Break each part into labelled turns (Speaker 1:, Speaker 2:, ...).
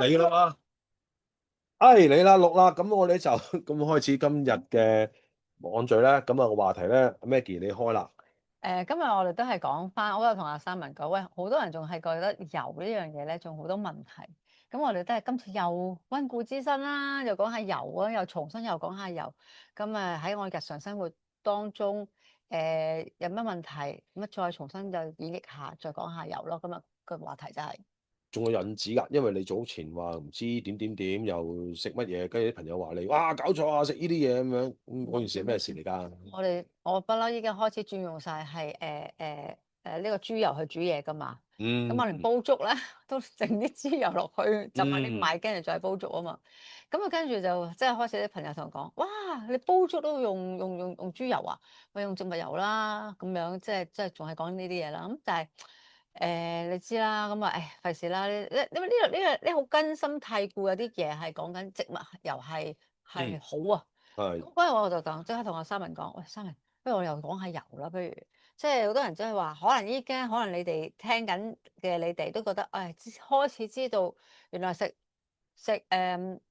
Speaker 1: 嚟啦嘛，嚟啦，錄啦，咁我哋就咁開始今日嘅網聚咧，咁啊個話題咧，Maggie 你開啦。
Speaker 2: 今日我哋都係講翻，我有同阿三文講，喂，好多人仲係覺得油呢樣嘢咧，仲好多問題。咁我哋都係今次又溫故知新啦，又講下油啊，又重新又講下油。咁喺我日常生活當中，有乜問題，咁再重新就演繹下，再講下油咯。今日個話題就係、
Speaker 1: 仲有引子㗎，因為你早前話唔知點點點又食乜嘢，跟住啲朋友話你哇搞錯啊，食呢啲嘢咁樣，咁嗰件事係咩事嚟㗎？
Speaker 2: 我不嬲，依家開始轉用晒係呢個豬油去煮嘢噶嘛。咁
Speaker 1: 嗯
Speaker 2: 我連煲粥咧都整啲豬油落去浸下啲
Speaker 1: 嗯，
Speaker 2: 米，跟住再煲粥啊嘛。咁跟住就即係開始啲朋友同我講：哇，你煲粥都用豬油啊？我用植物油啦，咁樣即係仲係講呢啲嘢啦。咁但係你知啦，咁費事啦。因為呢好根深蒂固，有啲嘢係講緊植物油係
Speaker 1: 嗯，
Speaker 2: 好啊。
Speaker 1: 係。
Speaker 2: 咁嗰日我就即刻同阿三文講：喂，三文，不如我又講下油啦。不如即係好多人即係話，可能依家可能你哋聽緊嘅，你哋都覺得，開始知道原來食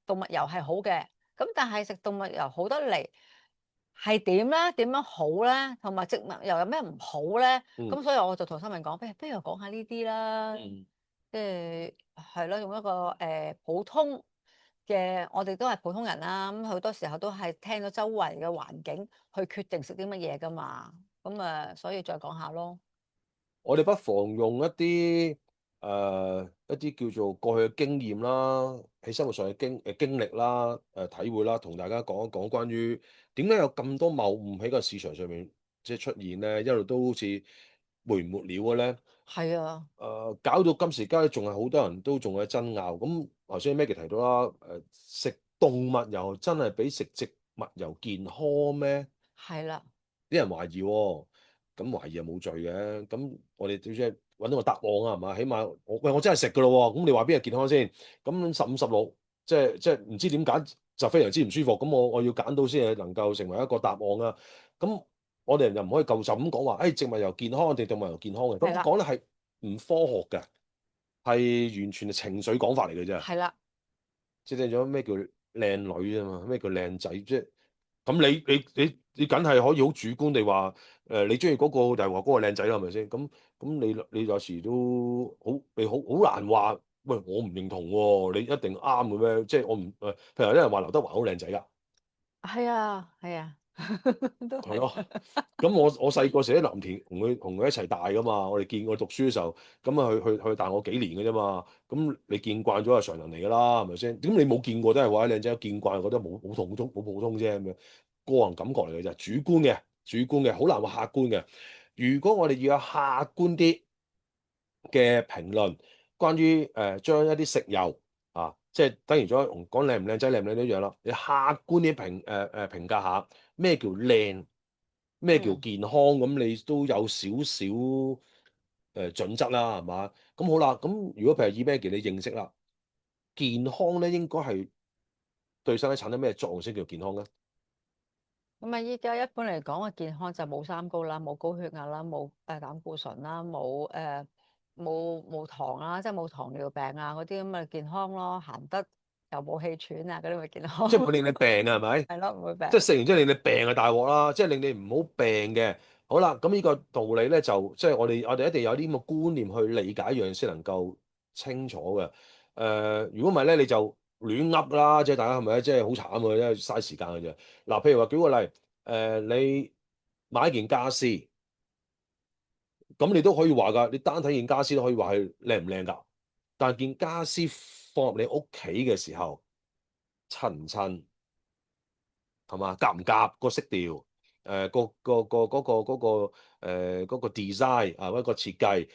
Speaker 2: 動物油係好嘅。咁但係食動物油好得嚟係點咧？點樣好咧？同埋植物油有咩唔好咧？
Speaker 1: 嗯
Speaker 2: 咁所以我就同三文講：不如講下呢啲啦。
Speaker 1: 嗯。
Speaker 2: 即係係咯，用一個普通嘅，我哋都係普通人啦。咁好多時候都係聽咗周圍嘅環境去決定食啲乜嘢噶嘛。咁所以再講下咯。
Speaker 1: 我哋不妨用一啲叫做過去嘅經驗啦，喺生活上嘅經歷啦、體會啦，同大家講一講關於點解有咁多謬誤喺個市場上面即係出現咧，一路都好似沒完沒了嘅咧。
Speaker 2: 係啊，
Speaker 1: 搞到今時今日仲係好多人都仲係爭拗。咁頭先 Maggie 提到啦，食動物油真係比食植物油健康咩？
Speaker 2: 係啦，
Speaker 1: 啲人懷疑喎，咁懷疑係冇罪嘅。咁我哋點知揾到個答案啊？係嘛？起碼我真係食㗎咯喎。咁你話邊個健康先？咁15、16，即係唔知點揀就非常之唔舒服。咁我要揀到先係能夠成為一個答案啊。咁我哋人又唔可以就咁講話，誒植物油健康定動物油健康嘅？咁
Speaker 2: 係啦，
Speaker 1: 講咧係唔科學嘅，係完全係情緒講法嚟嘅啫。
Speaker 2: 係啦，
Speaker 1: 即係咗咩叫靚女啊嘛？咩叫靚仔？即係咁你梗係可以好主觀地話你中意嗰個就係話嗰個靚仔啦，係咪先？咁你有時都你好難話，喂我唔認同喎，你一定啱嘅咩？即係我唔譬如有啲人話劉德華好靚仔㗎。
Speaker 2: 係啊，係啊，都係。
Speaker 1: 係咯。咁我細個時喺藍田同佢一齊大噶嘛，我哋見過讀書嘅時候，咁啊去大我幾年嘅啫嘛。咁你見慣咗係常人嚟噶啦，係咪先？點你冇見過都係話靚仔，見慣覺得冇普通啫咁樣，個人感覺嚟嘅啫，主觀嘅，好難話客觀嘅。如果我哋要有客觀啲嘅評論，關於將一啲食油即係等於咗講靚唔靚仔靚唔靚仔一樣啦。你客觀啲評價下咩叫靚？咩叫
Speaker 2: 嗯，
Speaker 1: 健康？咁你都有少少準則啦，係嘛？咁好啦，咁如果譬如以 Maggie 你認識啦，健康咧應該係對身體產生咩作用先叫健康咧？
Speaker 2: 咁依家一般嚟講嘅健康就冇三高啦，冇高血壓啦，冇膽固醇啦，冇糖啦，即係冇糖尿病啊嗰啲咁嘅健康咯。行得又冇氣喘啊嗰啲咪健康。
Speaker 1: 即係唔會令你病啊，係咪？
Speaker 2: 係咯，唔會病。
Speaker 1: 即係食完之後令你病啊大鑊啦，即係令你唔好病嘅。好啦，咁呢個道理咧就即係我哋一定有啲咁嘅觀念去理解一樣先能夠清楚嘅。如果唔係咧，你就亂噏啦，即係大家係咪即係好慘啊，因為嘥時間嘅啫。嗱，譬如話舉個例，你買一件家私，咁你都可以話㗎，你單睇件家私都可以話係靚唔靚㗎。但係件家私放入你屋企嘅時候，襯唔襯？係嘛？夾唔夾個色調？嗰個 design 啊，一個設計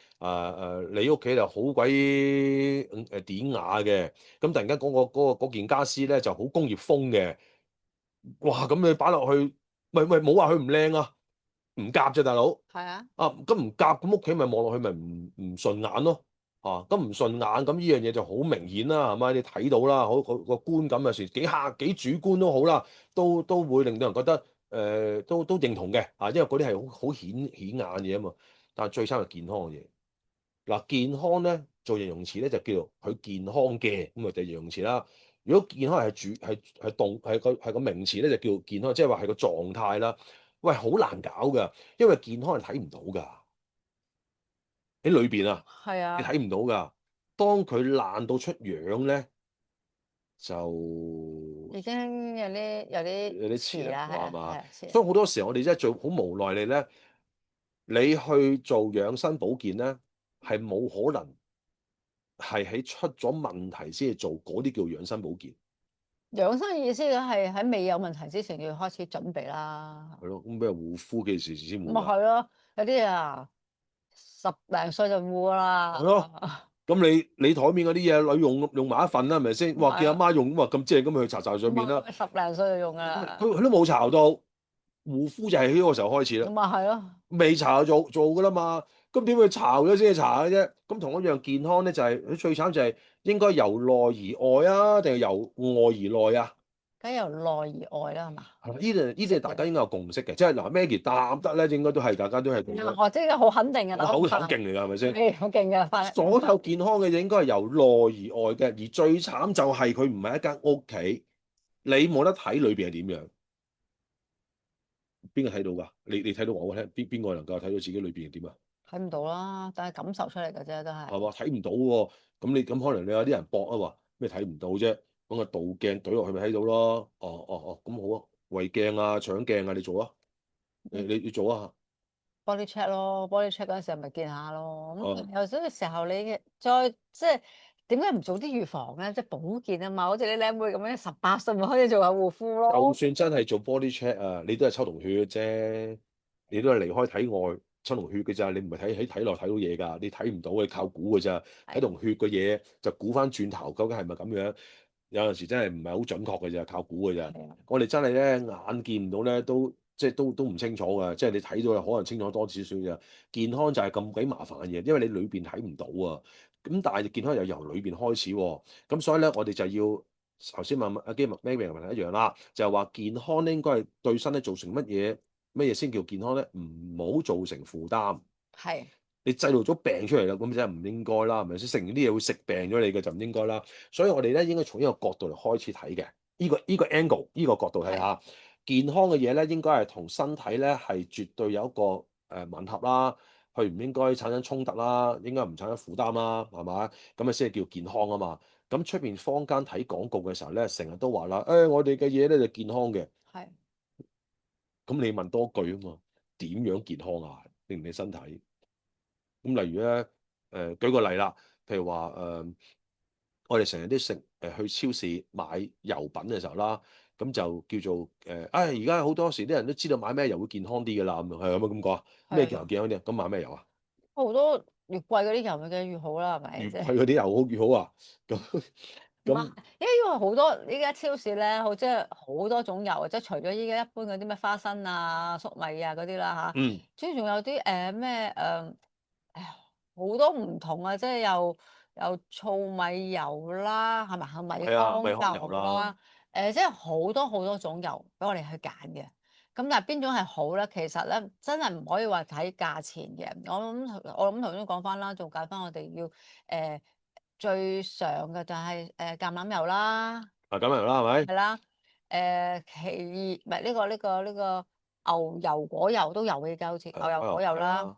Speaker 1: 你屋企就好鬼典雅嘅，咁突然間嗰件家私咧就好工業風嘅。哇！咁你擺落去，喂冇話佢唔靚啊，唔夾啫，大佬。
Speaker 2: 係啊，
Speaker 1: 咁唔夾，咁屋企咪望落去咪唔順眼咯。咁唔順眼，咁呢樣嘢就好明顯啦，係咪？你睇到啦，好個觀感有時幾主觀都好啦，都會令到人覺得都認同嘅因為嗰啲係好顯眼嘢啊嘛。但係最慘係健康嘅嘢。嗱，健康咧做形容詞咧就叫做佢健康嘅，咁啊就形容詞啦。如果健康係係動係個名詞咧，就叫健康，即係話係個狀態啦。喂，好難搞㗎，因為健康係睇唔到㗎，喺裏邊啊，
Speaker 2: 係啊，
Speaker 1: 你睇唔到㗎。當佢爛到出樣咧，就
Speaker 2: 已經有啲
Speaker 1: 有啲遲啦，
Speaker 2: 遲啦，係啊，係
Speaker 1: 係嘛？
Speaker 2: 啊，遲啦。
Speaker 1: 所以好多時候我哋真係最好無奈你咧，你去做養生保健咧，係冇可能係喺出咗問題先至做，嗰啲叫養生保健，
Speaker 2: 養生意思梗係喺未有問題之前要開始準備啦。
Speaker 1: 係咯。咁咩護膚幾時先
Speaker 2: 咁
Speaker 1: 護㗎？
Speaker 2: 咪係咯，有啲啊10零歲就護
Speaker 1: 係咯。
Speaker 2: 啦。
Speaker 1: 咁你台面嗰啲嘢女用埋一份啦，係咪先？哇！見阿
Speaker 2: 係啊，
Speaker 1: 媽用咁啊咁正，咁咪去搽上面啦。
Speaker 2: 咁啊10零歲就用噶
Speaker 1: 咁
Speaker 2: 啦。
Speaker 1: 佢都冇搽到，護膚就係呢個時候開始啦。
Speaker 2: 咁咪係咯。
Speaker 1: 未搽就做噶啦嘛，咁點會搽咗先去搽嘅啫？咁同一樣健康咧，就係佢最慘就係應該由內而外啊，定係由外而內啊？
Speaker 2: 梗係由內而外啦，係嘛？
Speaker 1: 係嘛？呢啲大
Speaker 2: 識嘅。
Speaker 1: 家應該有共識嘅，即係嗱，Maggie 答得咧，應該都係大家都係咁樣，
Speaker 2: 我即係好肯定嘅答
Speaker 1: 好
Speaker 2: 法。
Speaker 1: 勁嚟㗎，係咪先？
Speaker 2: 係好勁嘅，
Speaker 1: 所有健康嘅嘢應該係由內而外嘅，而最慘就係佢唔係一間屋企，你冇得睇裏邊係點樣，邊個睇到㗎？你睇到我聽，邊個能夠睇到自己裏邊係點啊？
Speaker 2: 睇唔到啦，但係感受出嚟嘅啫，都係。
Speaker 1: 係嘛？睇唔到喎，咁可能你有啲人搏啊話咩睇唔到啫？咁個導鏡懟落去咪睇到咯。哦，咁好啊，胃鏡啊、腸鏡啊，你做啊？你做啊？body
Speaker 2: check 咯，body check 嗰陣時咪見下咯。
Speaker 1: 哦，
Speaker 2: 咁有啲時候你嘅再即係點解唔早啲預防咧？即係保健啊嘛，好似啲靚妹咁樣18歲咪開始做下護膚
Speaker 1: 就
Speaker 2: 咯。
Speaker 1: 算真係做 body check 啊，你都係抽同血啫，你都係離開體外抽同血嘅咋，你唔係喺體內睇到嘢㗎，你睇唔到，你靠估㗎咋，睇
Speaker 2: 係
Speaker 1: 同血嘅嘢就估翻轉頭，究竟係咪咁樣？有陣時真係唔係好準確嘅咋，靠估㗎咋。
Speaker 2: 係啊，
Speaker 1: 我哋真係咧眼見唔到咧，都即係都唔清楚㗎，即係你睇到啦，可能清楚多少少咋。健康就係咁鬼麻煩嘅嘢，因為你裏邊睇唔到啊。咁但係健康又由裏邊開始喎，咁所以咧我哋就要。頭先問阿基麥咩嘅問題一樣啦，就係話健康咧應該係對身咧造成乜嘢先叫健康咧？唔好造成負擔。
Speaker 2: 係
Speaker 1: 你製造咗病出嚟啦，咁真係唔應該啦，係咪先？食完啲嘢會食病咗你嘅就唔應該啦。所以我哋咧應該從呢個角度嚟開始睇嘅，呢個 angle 呢個角度睇
Speaker 2: 係
Speaker 1: 下健康嘅嘢咧，應該係同身體咧係絕對有一個吻合啦，佢唔應該產生衝突啦，應該唔產生負擔啦，係嘛？咁啊先係叫健康啊嘛。咁出邊坊間睇廣告嘅時候咧，成日都話啦，我哋嘅嘢咧就健康嘅，
Speaker 2: 係。
Speaker 1: 咁你問多句啊嘛，點樣健康啊？令你身體？咁例如咧，舉個例啦，譬如話我哋成日都食去超市買油品嘅時候啦，咁就叫做而家好多時啲人都知道買咩油會健康啲㗎啦，咁樣係咁樣咁講啊？咩
Speaker 2: 係
Speaker 1: 油健康啲啊？咁買咩油啊？
Speaker 2: 好多越貴嗰啲油咪梗係越好啦，係咪？
Speaker 1: 越貴
Speaker 2: 即係
Speaker 1: 嗰啲油好越好啊！咁
Speaker 2: 唔係，
Speaker 1: 咁
Speaker 2: 因為好多依家超市咧，即係好多種油，即係除咗依家一般嗰啲咩花生啊、粟米啊嗰啲啦嚇，
Speaker 1: 嗯
Speaker 2: 主要仲有啲咩哎呀好多唔同啊，即係又糙米油啦，係咪啊？米
Speaker 1: 係啊，米糠油
Speaker 2: 糠油
Speaker 1: 啦，
Speaker 2: 啦，即係好多種油俾我哋去揀嘅。咁但係邊種係好咧？其實咧，真係唔可以話睇價錢嘅。我諗頭先講翻啦，仲計翻我哋要最常嘅就係橄欖油啦，
Speaker 1: 咁油啦係咪？
Speaker 2: 係啦，其二唔係呢個牛油果油都有嘅，而家好似牛油果油啦。
Speaker 1: 係啊，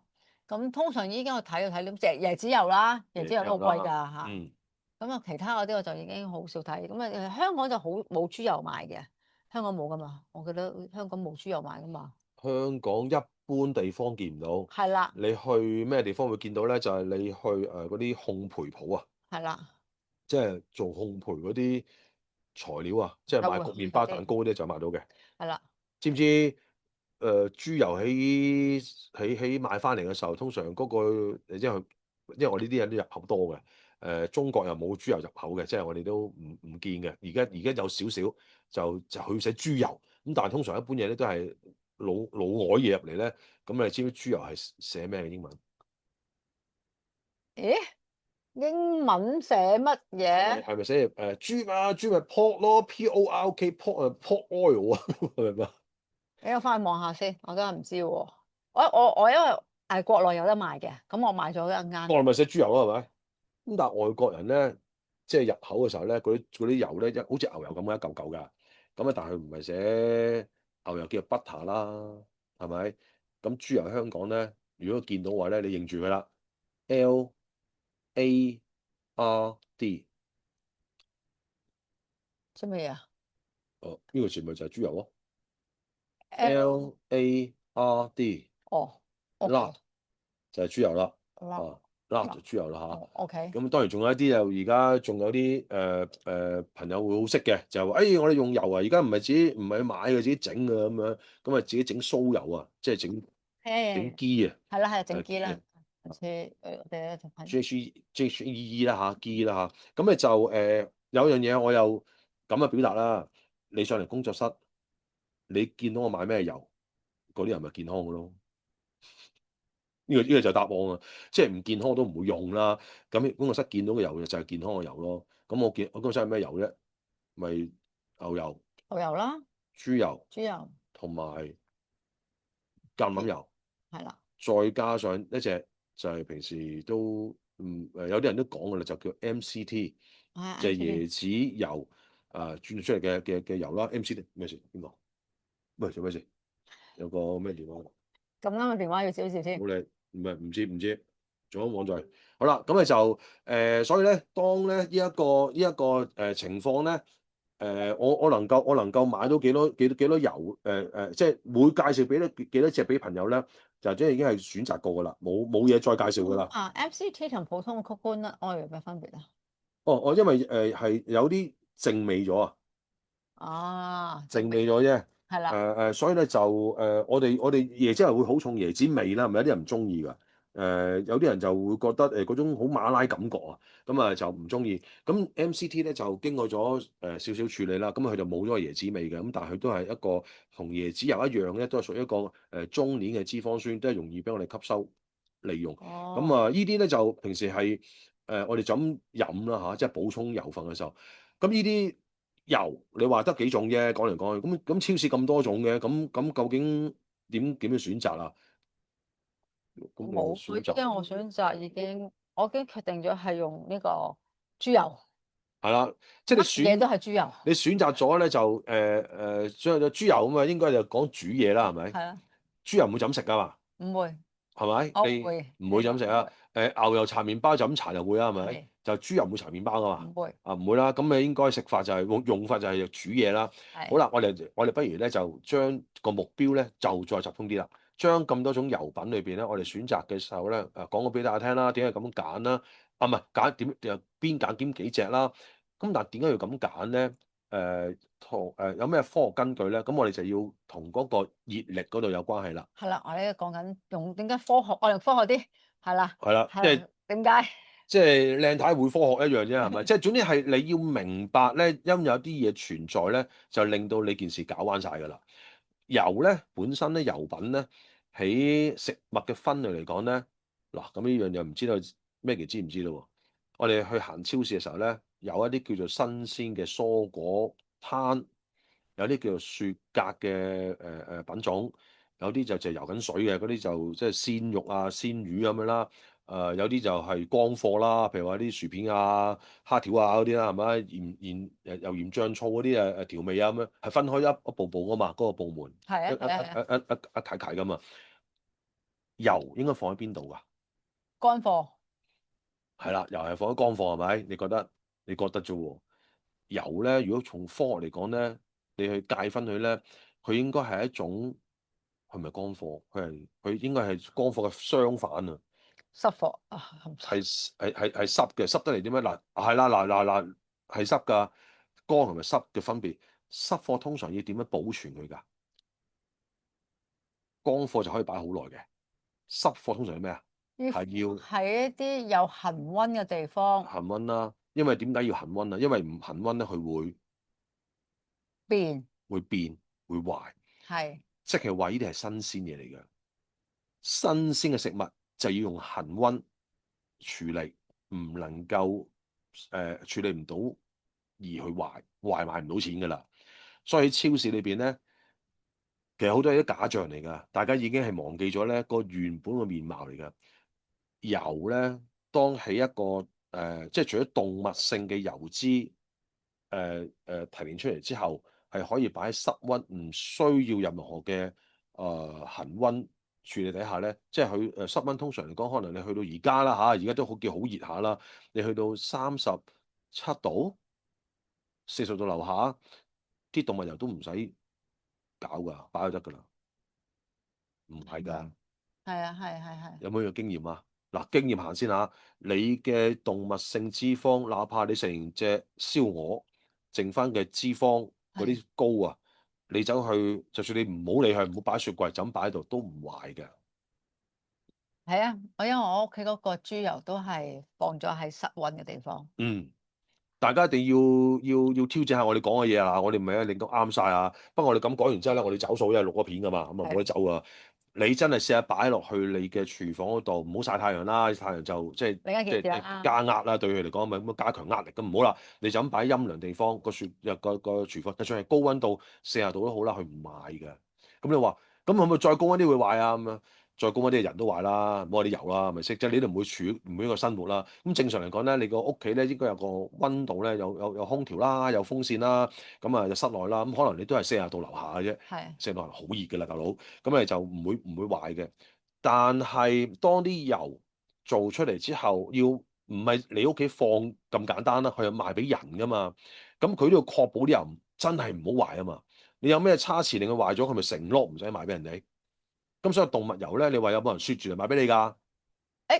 Speaker 2: 咁通常依家我睇到椰子油啦，椰子油都好貴㗎
Speaker 1: 油啦，
Speaker 2: 嚇。
Speaker 1: 嗯，
Speaker 2: 咁啊，其他嗰啲我就已經好少睇。咁啊，香港就好冇豬油賣嘅，香港冇㗎嘛。我覺得香港冇豬油賣㗎嘛。
Speaker 1: 香港一般地方見唔到，
Speaker 2: 係啦，
Speaker 1: 你去咩地方會見到咧？就係你去嗰啲烘焙鋪啊。
Speaker 2: 係啦，
Speaker 1: 即係做烘焙嗰啲材料啊，即係賣
Speaker 2: 就會好
Speaker 1: 焗麵包、蛋
Speaker 2: 食啲。
Speaker 1: 糕嗰啲就買到嘅。
Speaker 2: 係啦，
Speaker 1: 知唔知？豬油喺買翻嚟嘅時候，通常嗰、個因為我呢啲人都入口多嘅。中國又冇豬油入口嘅，即係我哋都唔見嘅。而家有少少就去寫豬油咁，但係通常一般嘢咧都係老外嘢入嚟咧。咁你知唔知豬油係寫咩嘅英文？
Speaker 2: 咦？英文寫乜嘢？
Speaker 1: 係咪寫豬咪 pork 咯，pork pork pork oil 啊，明白？
Speaker 2: 俾我翻去望下先，我真係唔知喎。我因為國內有得賣嘅，咁我買咗一間。
Speaker 1: 我咪寫豬油咯，係咪？咁但係外國人咧，即係入口嘅時候咧，嗰啲油咧好似牛油咁嘅一嚿嚿㗎。咁啊，但係佢唔係寫牛油叫做 butter 啦，係咪？咁豬油香港咧，如果見到嘅話咧，你認住佢啦，LARD。
Speaker 2: 知乜嘢啊
Speaker 1: 哦，呢個字咪就係豬油咯
Speaker 2: ？L
Speaker 1: ，LARD。
Speaker 2: 哦，OK，lard
Speaker 1: 就係豬油啦，
Speaker 2: 啦
Speaker 1: 啊 lard 就
Speaker 2: 啦，
Speaker 1: 豬油啦
Speaker 2: 哦，OK，
Speaker 1: 嚇。咁當然仲有一啲又而家仲有啲朋友會好識嘅，就係話誒我哋用油啊，而家唔係去買嘅，自己整嘅咁樣，咁啊自己整酥油啊，即係整
Speaker 2: 係
Speaker 1: 機啊，
Speaker 2: 係啦，係整機啦，
Speaker 1: 誒誒
Speaker 2: 好似我哋同朋友
Speaker 1: GHE 啦嚇，機啦嚇。咁咧就有樣嘢我又咁嘅表達啦，你上嚟工作室，你見到我買咩油，嗰啲人咪健康嘅咯。呢個就答案啊！即係唔健康我都唔會用啦。咁工作室見到嘅油就係健康嘅油咯。咁我工作室係咩油啫？咪牛油、
Speaker 2: 牛油啦，
Speaker 1: 豬油
Speaker 2: 豬油
Speaker 1: 同埋橄欖
Speaker 2: 係
Speaker 1: 油，
Speaker 2: 係啦，
Speaker 1: 再加上一隻就係平時都有啲人都講嘅啦，就叫 MCT，
Speaker 2: 係
Speaker 1: 就係
Speaker 2: MCT。
Speaker 1: 椰子油轉出嚟嘅油啦。MCT 咩事？邊個？喂，做咩事？有個咩電話？
Speaker 2: 咁啱個電話要少少先。
Speaker 1: 冇理，唔知，仲有網在。好啦，咁咪就所以咧，當咧呢一個情況咧，我能夠買到幾多油即係會介紹俾幾多隻俾朋友咧，就即係已經係選擇過噶啦，冇嘢再介紹噶啦。
Speaker 2: MCT 同普通嘅 coconut oil 有咩分別啊？
Speaker 1: 因為係有啲淨味咗啊。
Speaker 2: 啊，證
Speaker 1: 淨
Speaker 2: 明
Speaker 1: 味咗啫。
Speaker 2: 係啦，
Speaker 1: 所以咧就我哋椰汁係會好重椰子味啦，係咪有啲人唔中意㗎？有啲人就會覺得嗰種好馬拉感覺啊，咁就唔中意。咁 MCT 咧就經過咗少少處理啦，咁佢就冇咗個椰子味嘅，咁但係佢都係一個同椰子油一樣咧，都係屬於一個中鏈嘅脂肪酸，都係容易俾我哋吸收利用。咁
Speaker 2: 哦，
Speaker 1: 呢啲咧就平時係我哋就咁飲啦嚇，即係補充油分嘅時候。咁呢啲油你話得幾種啫，講嚟講去，咁超市咁多種嘅，咁究竟點樣選擇啊？咁你又
Speaker 2: 冇，我依
Speaker 1: 選擇
Speaker 2: 家我選擇我已經決定咗係用呢個豬油，
Speaker 1: 係啦，即係
Speaker 2: 乜嘢都係豬油，
Speaker 1: 你選擇咗咧就所以就豬油咁啊，應該就講煮嘢啦，係咪？
Speaker 2: 係啊，
Speaker 1: 豬油唔會就咁食噶嘛，
Speaker 2: 唔會，
Speaker 1: 係咪？
Speaker 2: 我會，
Speaker 1: 你唔會就咁食啊？
Speaker 2: 唔會，
Speaker 1: 牛油搽麵包就咁搽就會啦，係咪？
Speaker 2: 係
Speaker 1: 就豬油唔會搽麵包噶嘛？
Speaker 2: 唔會，
Speaker 1: 啊唔會啦，咁你應該食法就係用法就係煮嘢啦。好
Speaker 2: 係
Speaker 1: 啦，我哋不如咧就將個目標咧就再集中啲啦，將咁多種油品裏邊咧，我哋選擇嘅時候咧講個俾大家聽啦，點解咁揀啦？唔係揀邊揀點幾隻啦？咁但係點解要咁揀咧？有咩科學根據咧？咁我哋就要同嗰個熱力嗰度有關係啦。
Speaker 2: 係啦，我哋講緊用點解科學，我用科學啲，係啦，
Speaker 1: 係啦，即係
Speaker 2: 係點解？
Speaker 1: 即係靚太會科學一樣啫，係咪？即係總之係你要明白咧，因有啲嘢存在咧，就令到你件事搞彎晒㗎啦。油咧本身咧，油品咧喺食物嘅分類嚟講咧，嗱咁呢樣又唔知道咩叫知唔知道喎？我哋去行超市嘅時候咧，有一啲叫做新鮮嘅蔬果攤，有啲叫做雪格嘅品種，有啲就游緊水嘅，嗰啲就即係鮮肉啊、鮮魚咁樣啦。有啲就係乾貨啦，譬如話啲薯片啊、蝦條啊嗰啲啦，係咪？油鹽醬醋嗰啲調味啊咁樣，係分開一步步噶嘛，嗰個部門
Speaker 2: 係啊，
Speaker 1: 一一
Speaker 2: 係啊，係啊，
Speaker 1: 一一一一提噶嘛。油應該放喺邊度㗎？
Speaker 2: 乾貨
Speaker 1: 係啦，油係放喺乾貨係咪？你覺得啫喎？油咧，如果從科學嚟講咧，你去界分佢咧，佢應該係一種係咪乾貨？佢應該係乾貨嘅相反啊！
Speaker 2: 濕貨啊，
Speaker 1: 係濕嘅，濕得嚟點咩？嗱係啦，嗱係濕㗎，乾同埋濕嘅分別。濕貨通常要點樣保存佢㗎？乾貨就可以擺好耐嘅，濕貨通常係咩啊？
Speaker 2: 要
Speaker 1: 係要
Speaker 2: 喺一啲有恆溫嘅地方
Speaker 1: 恆溫啦。因為點解要恆溫啊？因為唔恆溫咧，佢
Speaker 2: 變，
Speaker 1: 會變會壞，
Speaker 2: 係
Speaker 1: 即係話呢啲係新鮮嘢嚟嘅。新鮮嘅食物就要用恆溫處理，唔能夠處理唔到而去壞賣唔到錢㗎啦。所以喺超市裏邊咧，其實好多係啲假象嚟㗎，大家已經係忘記咗咧個原本嘅面貌嚟㗎。油咧，當喺一個即係除咗動物性嘅油脂提煉出嚟之後，係可以擺喺室溫，唔需要任何嘅恆溫處理底下咧，即係佢室溫通常嚟講，可能你去到而家啦嚇，而家都好叫好熱下啦，你去到37度、40度樓下，啲動物油都唔使搞㗎，擺就得㗎啦，唔係㗎。
Speaker 2: 係啊，係。
Speaker 1: 有冇呢個經驗啊？嗱，經驗行先嚇，你嘅動物性脂肪，哪怕你食完隻燒鵝，剩翻嘅脂肪嗰
Speaker 2: 係
Speaker 1: 啲膏啊，你走去，就算你唔好理佢，唔好擺雪櫃，就咁擺喺度都唔壞嘅。
Speaker 2: 係啊，因為我屋企嗰個豬油都係放咗喺室溫嘅地方。
Speaker 1: 嗯，大家一定要挑戰下我哋講嘅嘢啊！我哋唔係一令到啱晒啊。不過我哋咁講完之後咧，我哋走數，因為錄咗片噶嘛，咁啊冇
Speaker 2: 係
Speaker 1: 得走啊。你真係試下擺落去你嘅廚房嗰度，唔好曬太陽啦，太陽就即係
Speaker 2: 另一件事
Speaker 1: 即係
Speaker 2: 啦。
Speaker 1: 加壓啦，對佢嚟講咪咁加強壓力咁唔好啦。你就咁擺喺陰涼地方，個廚房，就算係高溫度40度都好啦，佢唔壞嘅。咁你話咁可唔可以再高溫啲會壞啊？咁樣再高溫啲人都壞啦，唔好話啲油啦，係咪先？即係你都唔會唔會一個生活啦。咁正常嚟講咧，你個屋企咧應該有個溫度咧，有空調啦，有風扇啦，咁啊就室內啦。咁可能你都係40度樓下嘅啫，
Speaker 2: 係
Speaker 1: 40度係好熱嘅啦，大佬。咁你就唔會壞嘅。但係當啲油做出嚟之後，要唔係你屋企放咁簡單啦，佢係賣俾人噶嘛。咁佢都要確保啲油真係唔好壞啊嘛。你有咩差池令佢壞咗，佢咪成碌唔使賣俾人哋。咁所以動物油咧，你話有冇人雪住嚟賣俾你㗎？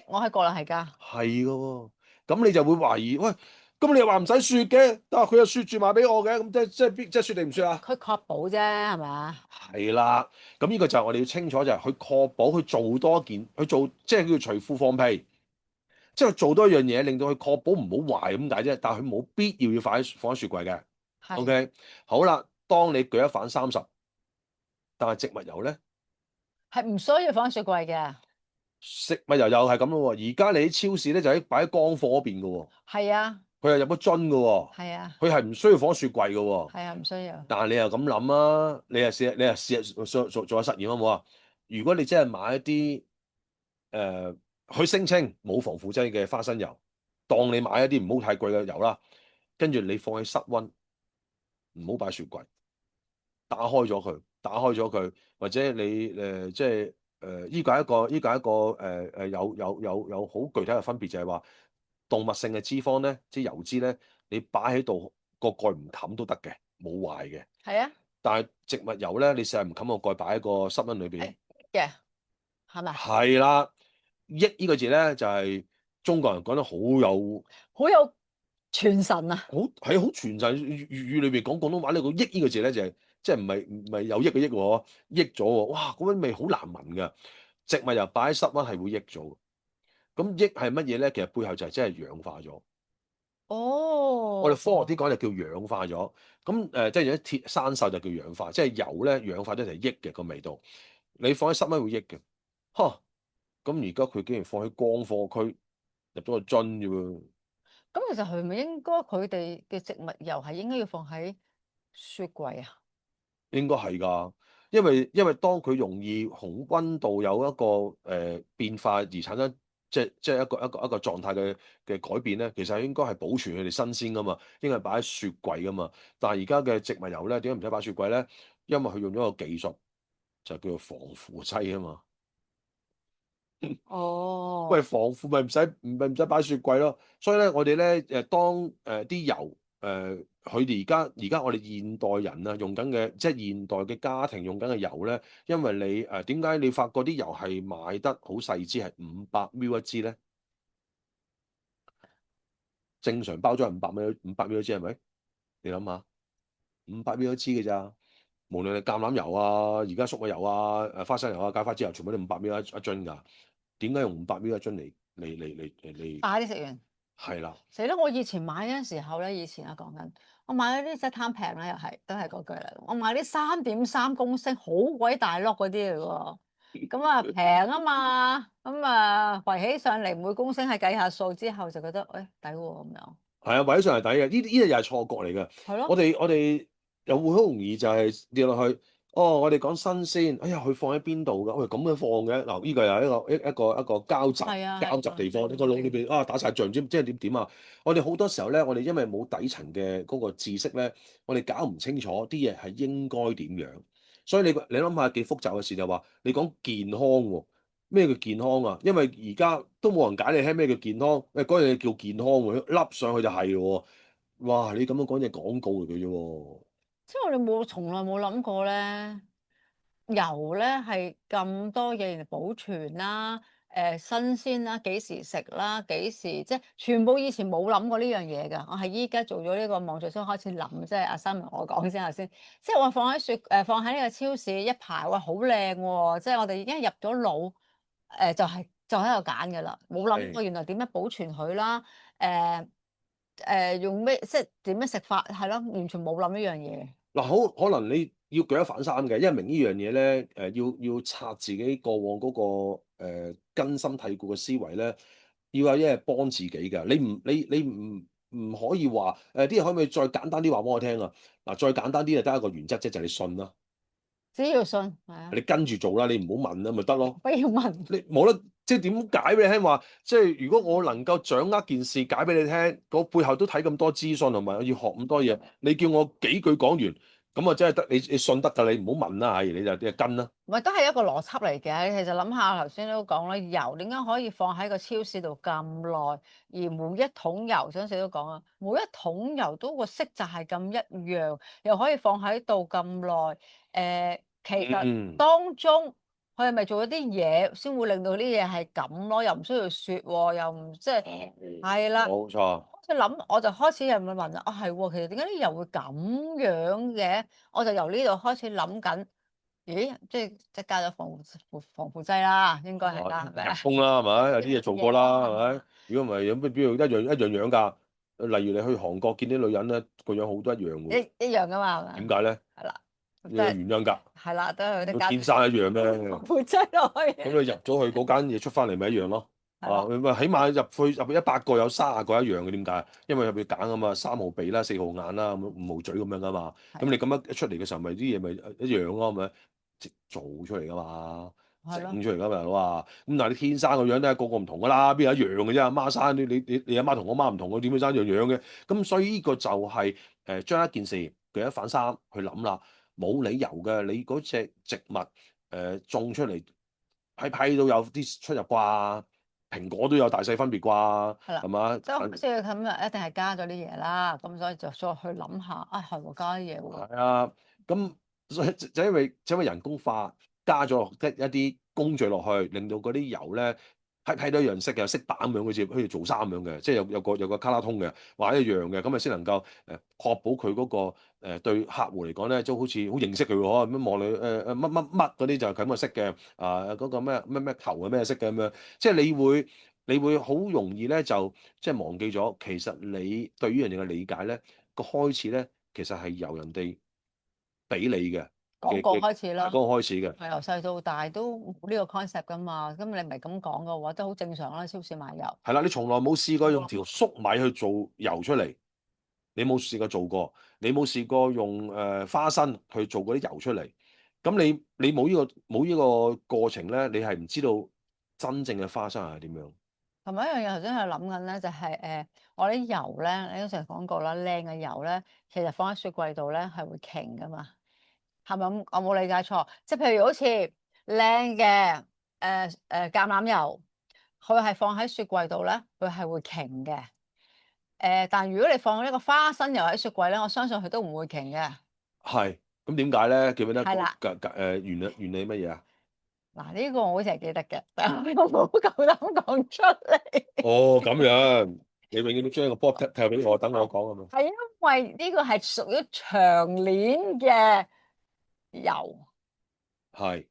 Speaker 2: 我喺國內係㗎。
Speaker 1: 係嘅喎。咁你就會懷疑，喂，咁你又話唔使雪嘅，但係佢又雪住賣俾我嘅，咁即係雪定唔雪啊？
Speaker 2: 佢確保啫，係咪？
Speaker 1: 係啦，咁呢個就係我哋要清楚，就係佢確保佢做多一件，佢做即係叫除褲放屁，即係做多一樣嘢，令到佢確保唔好壞咁解啫。但係佢冇必要放喺雪櫃嘅。
Speaker 2: 係
Speaker 1: OK，好啦，當你舉一反三十，但係植物油咧，
Speaker 2: 係唔需要放喺雪櫃嘅。
Speaker 1: 食物油又係咁咯喎。而家你喺超市咧就喺擺喺乾貨嗰邊嘅喎，
Speaker 2: 係啊，
Speaker 1: 佢係入咗樽嘅喎，
Speaker 2: 係啊，
Speaker 1: 佢係唔需要放喺雪櫃嘅喎。
Speaker 2: 係啊，唔需要。
Speaker 1: 但係你又咁諗啊，你又試下做下實驗好唔好啊？如果你真係買一啲佢聲稱冇防腐劑嘅花生油，當你買一啲唔好太貴嘅油啦，跟住你放喺室溫，唔好擺雪櫃，打開咗佢，或者你即係依個係一個有好具體嘅分別，就係話動物性嘅脂肪咧，即係油脂咧，你擺喺度個蓋唔冚都得嘅，冇壞嘅。
Speaker 2: 係啊，
Speaker 1: 但係植物油咧，你成日唔冚個蓋，擺喺個室溫裏邊，
Speaker 2: 係嘅，係咪？
Speaker 1: 係啦。益呢個字咧，就係中國人講得好有
Speaker 2: 好有傳神啊！
Speaker 1: 好傳神。粵語裏邊講廣東話呢個益呢個字咧，就係即係唔係有益嘅益喎，益咗喎。哇，嗰種味好難聞㗎。植物油擺喺室溫係會益咗。咁益係乜嘢咧？其實背後就係真係氧化咗。我哋
Speaker 2: 哦，
Speaker 1: 科學啲講就叫氧化咗。咁即係有啲鐵生鏽就叫氧化，即係油咧氧化咗就係益嘅個味道。你放喺室溫會益嘅。嚇，咁而家佢竟然放喺乾貨區入咗個樽啫喎。
Speaker 2: 咁其實係咪應該佢哋嘅植物油係應該要放喺雪櫃啊？
Speaker 1: 應該係㗎，因為當佢容易紅溫度有一個變化而產生，即係一個狀態嘅改變咧，其實應該係保存佢哋新鮮㗎嘛，應該係擺喺雪櫃㗎嘛。但係而家嘅植物油咧，點解唔使擺雪櫃咧？因為佢用咗個技術就叫做防腐劑啊嘛。喂，
Speaker 2: 哦，
Speaker 1: 防腐咪唔使擺雪櫃咯。所以咧，我哋咧當啲油佢哋而家我哋現代人啊用緊嘅，即係現代嘅家庭用緊嘅油咧，因為你點解你發覺啲油係買得好細支，係500ml一支咧？正常包裝係500ml一支係咪？你諗下，500ml一支嘅咋？無論係橄欖油啊，而家粟米油啊、花生油啊、芥花籽油，全部都500ml一樽㗎。點解用500ml一樽嚟？
Speaker 2: 快啲食完。
Speaker 1: 係啦。
Speaker 2: 死啦！我以前買嗰陣時候咧，以前啊講緊，我買嗰啲真係貪平啦，又係都係嗰句啦。我買啲3.3公升，好鬼大粒嗰啲嚟喎。咁啊平啊嘛，咁啊圍起上嚟每公升係計下數之後就覺得，抵喎咁樣。
Speaker 1: 係啊，位上係抵嘅，呢啲又係錯覺嚟嘅。
Speaker 2: 係咯，
Speaker 1: 我哋又會好容易就係跌落去。哦，我哋講新鮮，哎呀，佢放喺邊度㗎？喂，咁樣放嘅，嗱，呢個又係一個交集
Speaker 2: 係啊係啊，
Speaker 1: 交集地方，呢個腦裏邊啊打晒仗，知即係點啊？我哋好多時候咧，我哋因為冇底層嘅嗰個知識咧，我哋搞唔清楚啲嘢係應該點樣，所以你諗下幾複雜嘅事就話，你講健康喎，咩叫健康啊？因為而家都冇人解你聽咩叫健康，誒嗰樣嘢叫健康喎，笠上去就係咯喎，哇！你咁樣講嘢廣告嚟嘅啫喎。
Speaker 2: 即係我哋從來冇諗過咧。油咧係咁多嘢嚟保存啦，新鮮啦，幾時食啦，幾時即係全部以前冇諗過呢樣嘢㗎。我係依家做咗呢個網上先開始諗，即係阿生同我講先下先。即係我放喺呢個超市一排，哇好靚喎！即係我哋已經入咗腦，就喺度揀㗎啦，冇諗過
Speaker 1: 係。
Speaker 2: 原來點樣保存佢啦，誒、用咩即係點樣食法係咯，完全冇諗呢樣嘢。
Speaker 1: 嗱，好可能你要舉一反三嘅，因為明呢樣嘢咧，要拆自己過往嗰、個根深蒂固嘅思維咧，要有一係幫自己嘅。你唔可以話啲嘢可唔可以再簡單啲話俾我聽啊？嗱，再簡單啲就得一個原則啫，就係你信啦，
Speaker 2: 只要信，係啊，
Speaker 1: 你跟住做啦，你唔好問啦，咪得咯。
Speaker 2: 不要問。
Speaker 1: 你冇得即係點解俾你聽話？即係如果我能夠掌握件事解俾你聽，嗰背後都睇咁多資訊同埋我要學咁多嘢，你叫我幾句講完，咁啊真係得你信得㗎，你唔好問啦，係你就跟啦。
Speaker 2: 唔係都係一個邏輯嚟嘅。其實諗下頭先都講啦，油點解可以放喺個超市度咁耐，而每一桶油，上次都講啊，每一桶油都個色澤係咁一樣，又可以放喺度咁耐。其實
Speaker 1: 嗯，
Speaker 2: 當中佢係咪做咗啲嘢先會令到啲嘢係咁咯？又唔需要雪喎，又唔即係係啦。
Speaker 1: 冇錯。
Speaker 2: 開始諗，我就開始有問啦，啊係喎，其實點解啲油會咁樣嘅？我就由呢度開始諗緊。咦，即係加咗防腐劑啦，應該係啦，係咪啊？
Speaker 1: 人工啦，係咪？有啲嘢做過啦，係
Speaker 2: 係
Speaker 1: 咪？如果唔係，有咩必要一樣樣㗎？例如你去韓國見啲女人咧，個樣好多一樣喎，
Speaker 2: 一樣噶嘛，係咪啊？
Speaker 1: 點解咧？
Speaker 2: 係啦，
Speaker 1: 有原因㗎，
Speaker 2: 係啦，都係有啲加
Speaker 1: 佢天生一樣咩？
Speaker 2: 防腐劑落去，
Speaker 1: 咁你入咗去嗰間嘢出翻嚟咪一樣咯。啊，
Speaker 2: 係啦，
Speaker 1: 咪起碼入去100個有30個一樣嘅，點解？因為入邊揀啊嘛，3號鼻啦、4號眼啦、5號嘴咁樣噶嘛。咁你
Speaker 2: 係
Speaker 1: 咁樣一出嚟嘅時候，咪啲嘢咪一樣咯，咪即做出嚟噶嘛，整
Speaker 2: 係咯，
Speaker 1: 出嚟噶嘛，大佬啊。咁但係你天生個樣咧，個個唔同噶啦，邊有一樣嘅啫？阿媽生你阿媽同我媽唔同，我點會生一樣樣嘅？咁所以呢個就係將一件事舉一反三去諗啦，冇理由嘅。你嗰隻植物種出嚟。批都有啲出入啩，蘋果都有大細分別啩，
Speaker 2: 係啦，
Speaker 1: 係嘛？
Speaker 2: 即係即係咁啊，一定係加咗啲嘢啦，咁所以就再去諗下，啊係喎，加啲嘢喎，
Speaker 1: 係啊，咁所以就因為人工化加咗一啲工序落去，令到嗰啲油咧批都一樣色嘅，色板咁樣好似做衫咁樣嘅，即係有個卡拉通嘅，話一樣嘅，咁啊先能夠確保佢嗰個對客戶嚟講咧，都好似好認識佢喎，咁樣望你乜嗰啲就係咁嘅色嘅，啊嗰個咩球係咩色嘅咁樣，即係你會好容易咧就即係忘記咗，其實你對於人哋嘅理解咧個開始咧。其實係由人哋俾你嘅
Speaker 2: 廣告開始啦，
Speaker 1: 嗰個開始嘅，
Speaker 2: 係由細到大都冇呢個 concept 噶嘛，咁你唔係咁講嘅話，都好正常啦，超市買油。
Speaker 1: 係啦，你從來冇試過用條粟米去做油出嚟，你冇試過做過，你冇試過用花生去做嗰啲油出嚟，咁你冇呢個過程咧，你係唔知道真正嘅花生係點樣。
Speaker 2: 同埋一樣嘢，頭先係諗緊咧，就係我啲油咧，你都成日講過啦，靚嘅油咧，其實放喺雪櫃度咧係會瓊噶嘛，係咪咁？我冇理解錯，即係譬如好似靚嘅橄欖油，佢係放喺雪櫃度咧，佢係會瓊嘅。但如果你放呢個花生油喺雪櫃咧，我相信佢都唔會瓊嘅。
Speaker 1: 係，咁點解咧？記唔記得
Speaker 2: 係啦，
Speaker 1: 原理乜嘢啊？
Speaker 2: 嗱呢個我好似係記得嘅，但係我冇夠膽講出嚟。
Speaker 1: 哦，咁樣，你永遠都將個波踢俾我，等我講啊嘛。
Speaker 2: 係因為呢個係屬於長鏈嘅油，
Speaker 1: 係。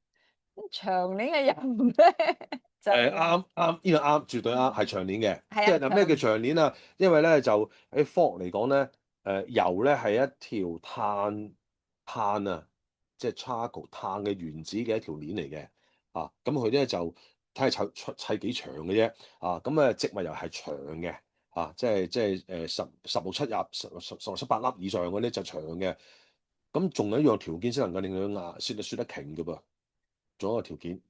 Speaker 2: 咁長鏈嘅油咧就
Speaker 1: 啱啱呢個啱，絕對啱，係長鏈嘅。即
Speaker 2: 係啊
Speaker 1: 係嗱咩叫長鏈啊？因為咧就喺科學嚟講咧，油咧係一條碳啊，即係 charcoal 碳嘅原子嘅一條鏈嚟嘅。啊，咁佢咧就睇下砌幾長嘅啫。啊，咁植物油係長嘅。啊，即係十六七粒、十七八粒以上嗰啲就長嘅。咁仲有一樣條件先能夠令佢雪得勁嘅噃，仲有一個條件，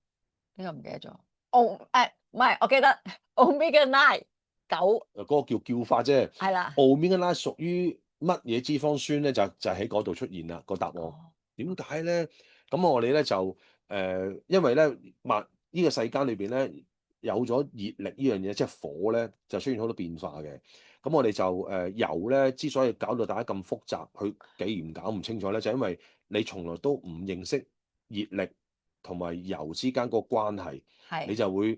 Speaker 2: 呢個唔記得咗。唔係，我記得 Omega 9九
Speaker 1: 嗰個叫法啫。
Speaker 2: 係啦。
Speaker 1: Omega 拉屬於乜嘢脂肪酸咧？就喺嗰度出現啦個答案。
Speaker 2: 哦，
Speaker 1: 點解咧？咁我哋咧就因為咧呢個世間裏邊咧有咗熱力呢樣嘢，即係火咧就出現好多變化嘅。咁我哋就油咧之所以搞到大家咁複雜，佢既然搞唔清楚咧，就因為你從來都唔認識熱力同埋油之間個關係，你
Speaker 2: 係
Speaker 1: 就會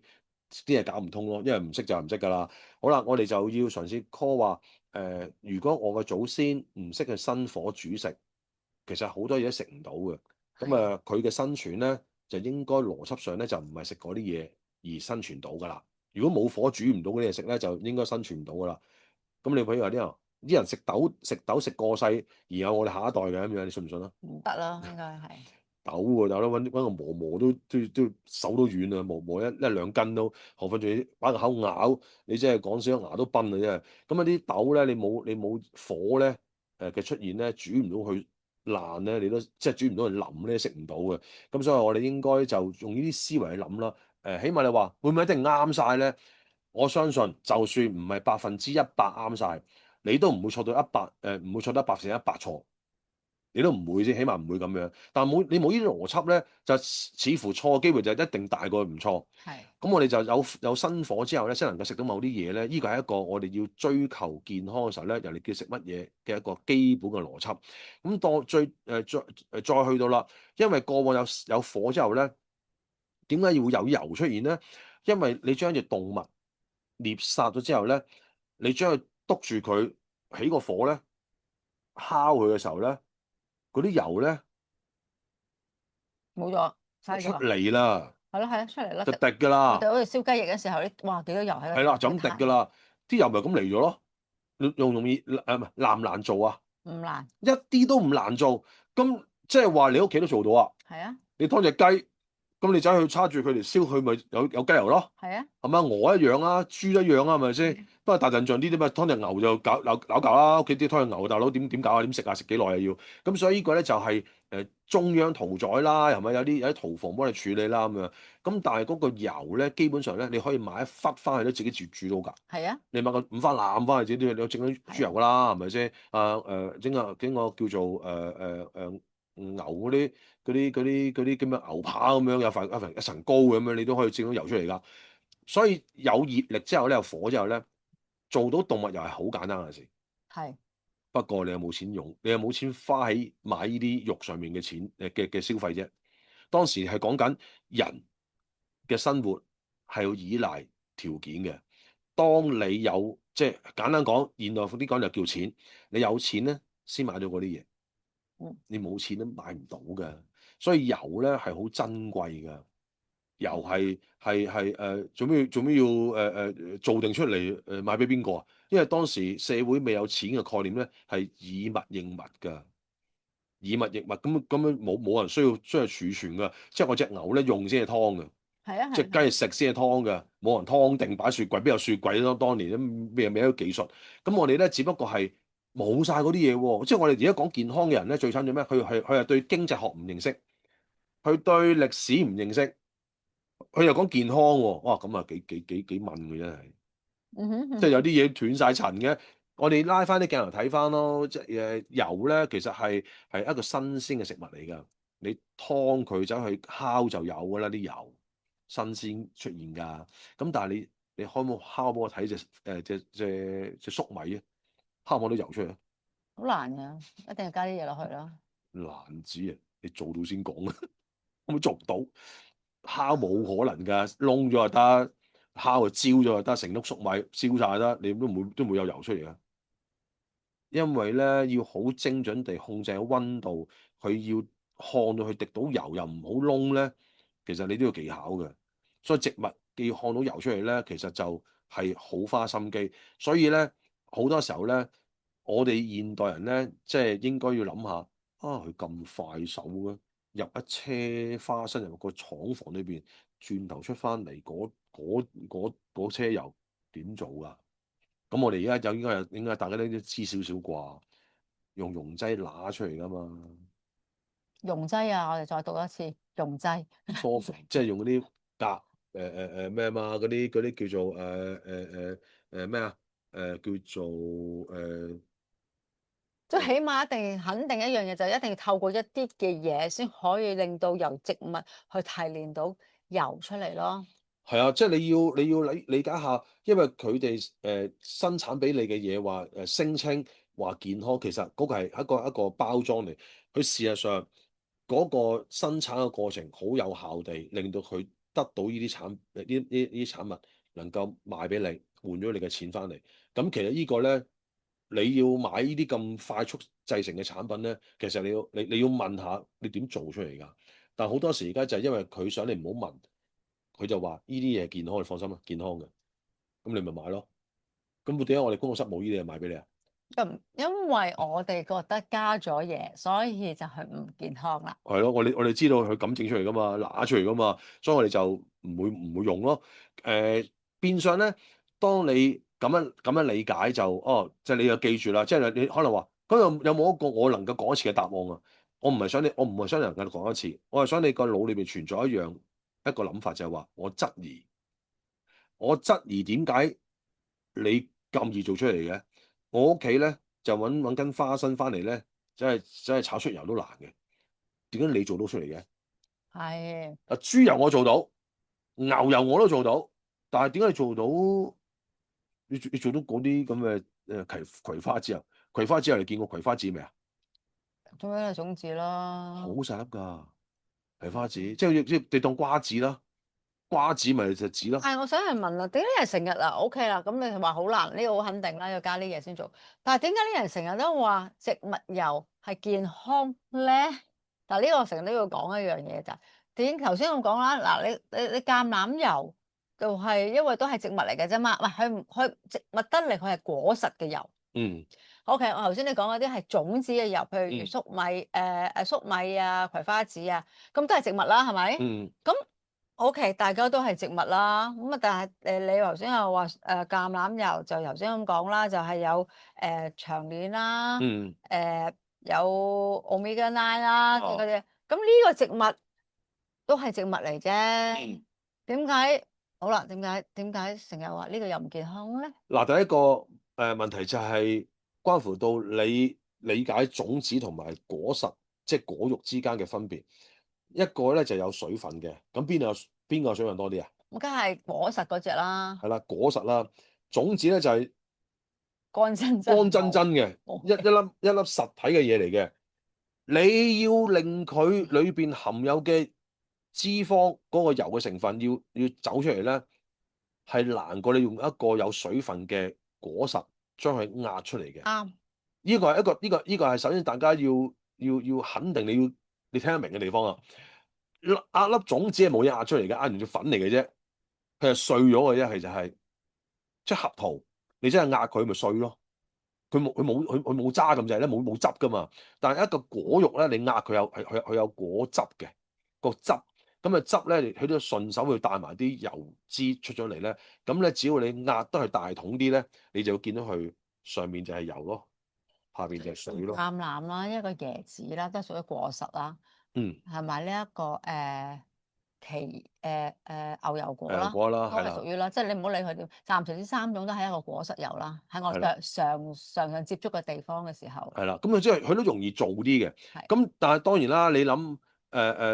Speaker 1: 啲嘢搞唔通咯。因為唔識就唔識㗎啦。好啦，我哋就要嘗試 call 話如果我嘅祖先唔識去生火煮食，其實好多嘢都食唔到嘅。咁
Speaker 2: 係
Speaker 1: 佢嘅生存咧就應該邏輯上咧就唔係食嗰啲嘢而生存到㗎啦。如果冇火煮唔到嗰啲嘢食咧，就應該生存唔到㗎啦。咁你譬如話啲人食豆食過世，而有我哋下一代嘅咁樣，你信唔信啊？
Speaker 2: 唔得啦，應該係
Speaker 1: 豆喎，大佬揾個磨都手都軟啊，磨一兩斤都，何況仲要擺個口咬，你真係講少牙都崩啊！真係。咁啊啲豆咧，你冇火咧嘅出現咧，煮唔到佢爛咧，你都即係煮唔到佢腍咧，食唔到嘅。咁所以我哋應該就用呢啲思維去諗啦。起碼你話會唔會一定啱晒咧？我相信就算唔係100%啱晒，你都唔會錯到唔會錯得100%錯。你都唔會啫，起碼唔會咁樣。但係你冇呢啲邏輯咧，就似乎錯嘅機會就一定大過唔錯。
Speaker 2: 係
Speaker 1: 咁我哋就有生火之後咧，先能夠食到某啲嘢咧。呢個係一個我哋要追求健康嘅時候咧，人哋叫食乜嘢嘅一個基本嘅邏輯。咁當再去到啦，因為過往有火之後咧，點解要會有油出現咧？因為你將一隻動物獵殺咗之後咧，你將佢督住佢起個火咧，烤佢嘅時候咧。嗰啲油咧
Speaker 2: 冇咗，
Speaker 1: 就出
Speaker 2: 嘥咗。
Speaker 1: 嚟啦，
Speaker 2: 係咯係咯，出嚟啦！
Speaker 1: 就滴㗎啦，
Speaker 2: 我哋好似燒雞翼嘅時候，你哇幾多油喺
Speaker 1: 係啦，就咁滴
Speaker 2: 個壇，
Speaker 1: 㗎啦，啲油咪咁嚟咗咯，容易唔係難唔難做啊？
Speaker 2: 唔難。
Speaker 1: 一啲都唔難做，咁即係話你屋企都做到啊？
Speaker 2: 係啊
Speaker 1: 你劏隻雞，咁你走去叉住佢嚟燒，佢咪有雞油咯？
Speaker 2: 係啊，
Speaker 1: 係咪？鵝一樣啊，豬一樣啊，係咪先？不過大陣仗啲啲咩劏隻牛就搞啦，屋企啲劏隻牛大佬點搞啊？點食啊？食幾耐啊要？咁所以呢個咧就係中央屠宰啦，係咪有啲屠房幫你處理啦咁樣？咁但係嗰個油咧，基本上咧你可以買一忽翻去都自己煮到㗎。
Speaker 2: 係啊
Speaker 1: 你買個五花腩翻去自己都你整到豬油㗎啦，係咪先？整個叫做牛嗰啲咁嘅牛扒咁樣，有一層膏咁樣，你都可以整到油出嚟㗎。所以有熱力之後咧，有火之後咧，做到動物油係好簡單嘅事。
Speaker 2: 係
Speaker 1: 不過你又冇錢用，你又冇錢花喺買呢啲肉上面嘅錢嘅消費啫。當時係講緊人嘅生活係要依賴條件嘅。當你有即係簡單講，現代啲講就叫錢。你有錢咧，先買到嗰啲嘢。
Speaker 2: 嗯
Speaker 1: 你冇錢都買唔到嘅。所以油咧係好珍貴嘅。油係做咩要做定出嚟賣俾邊個啊？因為當時社會未有錢嘅概念咧，係以物應物㗎，以物易物咁樣冇人需要儲存㗎。即係我隻牛咧用先係湯嘅，
Speaker 2: 係啊係係
Speaker 1: 隻雞食先係湯嘅，冇人湯定擺雪櫃，邊有雪櫃咯？當年都未有技術。咁我哋咧只不過係冇晒嗰啲嘢喎。即係我哋而家講健康嘅人咧，最慘做咩？佢係對經濟學唔認識，佢對歷史唔認識。佢又講健康喎，哇咁啊幾問嘅真係，即係有啲嘢斷晒層嘅。我哋拉翻啲鏡頭睇翻咯，即係油咧，其實係一個新鮮嘅食物嚟㗎。你劏佢走去烤就有㗎啦，啲油新鮮出現㗎。咁但係你可唔可以烤俾我睇隻粟米啊？烤唔烤到油出嚟啊？
Speaker 2: 好難㗎，一定係加啲嘢落去咯。
Speaker 1: 難子啊！你做到先講啊，可唔可以做唔到？烤冇可能㗎，燶咗就得，烤就焦咗就得，成碌粟米燒晒就得，你都唔會有油出嚟㗎。因為咧要好精準地控制個溫度，佢要烘到佢滴到油又唔好燶咧，其實你都要技巧嘅。所以植物既要烘到油出嚟咧，其實就係好花心機。所以咧好多時候咧，我哋現代人咧即係應該要諗下，啊佢咁快手嘅，入一車花生入個廠房裏邊，轉頭出翻嚟嗰車油點做㗎？咁我哋而家就應該大家都知少少啩，用溶劑揦出嚟噶嘛。
Speaker 2: 溶劑啊，我哋再讀一次溶劑。
Speaker 1: 疏肥，即係用嗰啲鎘咩嘛，嗰啲叫做咩啊叫做
Speaker 2: 即係起碼一定肯定一樣嘢，就一定要透過一啲嘅嘢先可以令到由植物去提煉到油出嚟咯。
Speaker 1: 係啊，即係你要理解下，因為佢哋生產俾你嘅嘢話聲稱話健康，其實嗰個係一個包裝嚟。佢事實上嗰個生產嘅過程好有效地令到佢得到呢啲產物能夠賣俾你，換咗你嘅錢翻嚟。咁其實呢個咧，你要買呢啲咁快速製成嘅產品咧，其實你要問下你點做出嚟㗎？但好多時而家就係因為佢想你唔好問。佢就話呢啲嘢健康，你放心啦，健康嘅，咁你咪買咯。咁點解我哋工作室冇呢啲嘢賣俾你啊？
Speaker 2: 因為我哋覺得加咗嘢，所以就係唔健康啦。
Speaker 1: 係咯，我哋知道佢咁整出嚟噶嘛，拿出嚟噶嘛，所以我哋就唔會用咯。變相咧，當你咁樣理解就即係你就記住啦，即係你可能話咁有冇一個我能夠講一次嘅答案啊？我唔係想你能夠講一次，我係想你個腦裏邊存在一個諗法，就係話我質疑點解你咁易做出嚟嘅？我屋企咧就揾根花生翻嚟咧，真係炒出油都難嘅。點解你做到出嚟嘅？
Speaker 2: 係，
Speaker 1: 豬油我做到，牛油我都做到，但係點解你做到？你做到嗰啲咁嘅葵花籽油？葵花籽油你見過葵花籽未啊？
Speaker 2: 種咗個種子
Speaker 1: 好
Speaker 2: 咯。
Speaker 1: 細粒㗎，葵花籽，即係你當瓜子啦，瓜子咪就籽咯。
Speaker 2: 係，我想係問啦，點解啲人成日啊？OK 啦，咁你話好難，呢個好肯定啦，要加啲嘢先做。但係點解啲人成日都話植物油係健康咧？但係呢個我成日都要講一樣嘢就係點頭先咁講啦。嗱，你橄欖油就係因為都係植物嚟嘅啫嘛，唔係佢植物得嚟，佢係果實嘅油。
Speaker 1: 嗯
Speaker 2: OK，我頭先你講嗰啲係種子嘅油，譬如
Speaker 1: 嗯
Speaker 2: 粟米、粟米啊、葵花籽啊，咁都係植物啦，係咪？
Speaker 1: 嗯
Speaker 2: 咁 OK，大家都係植物啦。咁啊，但係你頭先又話橄欖油就頭先咁講啦，就係有長鏈啦，
Speaker 1: 嗯
Speaker 2: 有 Omega 9啦嗰
Speaker 1: 啊
Speaker 2: 啲。咁呢個植物都係植物嚟啫。
Speaker 1: 嗯
Speaker 2: 點解好啦？點解成日話呢個又唔健康咧？
Speaker 1: 嗱，第一個問題就係關乎到你理解種子同埋果實，即係果肉之間嘅分別。一個咧就有水分嘅，咁邊個有水分多啲啊？
Speaker 2: 咁梗係果實嗰只啦，
Speaker 1: 係啦，果實啦，種子咧就係
Speaker 2: 乾真真
Speaker 1: 乾真真
Speaker 2: 冇
Speaker 1: 嘅
Speaker 2: 冇嘅。
Speaker 1: 一粒實體嘅嘢嚟嘅。你要令佢裏邊含有嘅脂肪嗰個油嘅成分要走出嚟咧，係難過你用一個有水分嘅果實將佢壓出嚟嘅。
Speaker 2: 啱。
Speaker 1: 呢個係首先大家要肯定你聽得明嘅地方啊！壓粒種子係冇嘢壓出嚟嘅，壓完條粉嚟嘅啫，佢係碎咗嘅啫，其實係即係合桃，你真係壓佢咪碎咯。佢冇渣咁滯咧，冇汁噶嘛。但係一個果肉咧，你壓佢有果汁嘅個汁，咁啊汁咧，佢都順手會帶埋啲油脂出咗嚟咧。咁咧，只要你壓得係大桶啲咧，你就會見到佢上面就係油咯，下邊就係水咯。
Speaker 2: 橄欖啦，一個椰子啦，都係屬於果實啦，
Speaker 1: 嗯，
Speaker 2: 係咪呢一個牛油果啦，
Speaker 1: 誒果啦，
Speaker 2: 都
Speaker 1: 係啦，
Speaker 2: 係屬於啦。即係你唔好理佢點，暫時呢三種都係一個果實油啦。喺我
Speaker 1: 係啦。
Speaker 2: 常接觸嘅地方嘅時候，
Speaker 1: 係啦，咁即係佢都容易做啲嘅。
Speaker 2: 係
Speaker 1: 咁但係當然啦，你諗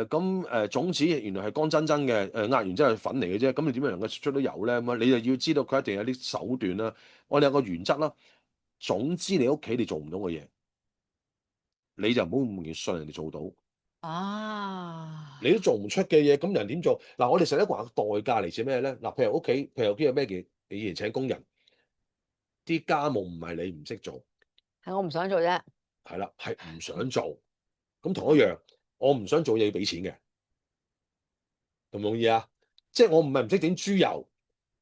Speaker 1: 咁種子原來係乾真真嘅，壓完之後係粉嚟嘅啫。咁你點樣能夠出到油咧？咁啊，你就要知道佢一定有啲手段啦。我哋有個原則啦，總之你屋企你做唔到嘅嘢，你就唔好咁容易信人哋做到。
Speaker 2: 啊，
Speaker 1: 你都做唔出嘅嘢，咁人點做？嗱，我哋成日都話代價嚟自咩咧？嗱，譬如屋企有咩嘢，你以前請工人，啲家務唔係你唔識做，
Speaker 2: 係我唔想做啫。
Speaker 1: 係啦，係唔想做。咁同一樣，我唔想做嘢要俾錢嘅。同唔同意啊？即係我唔係唔識整豬油，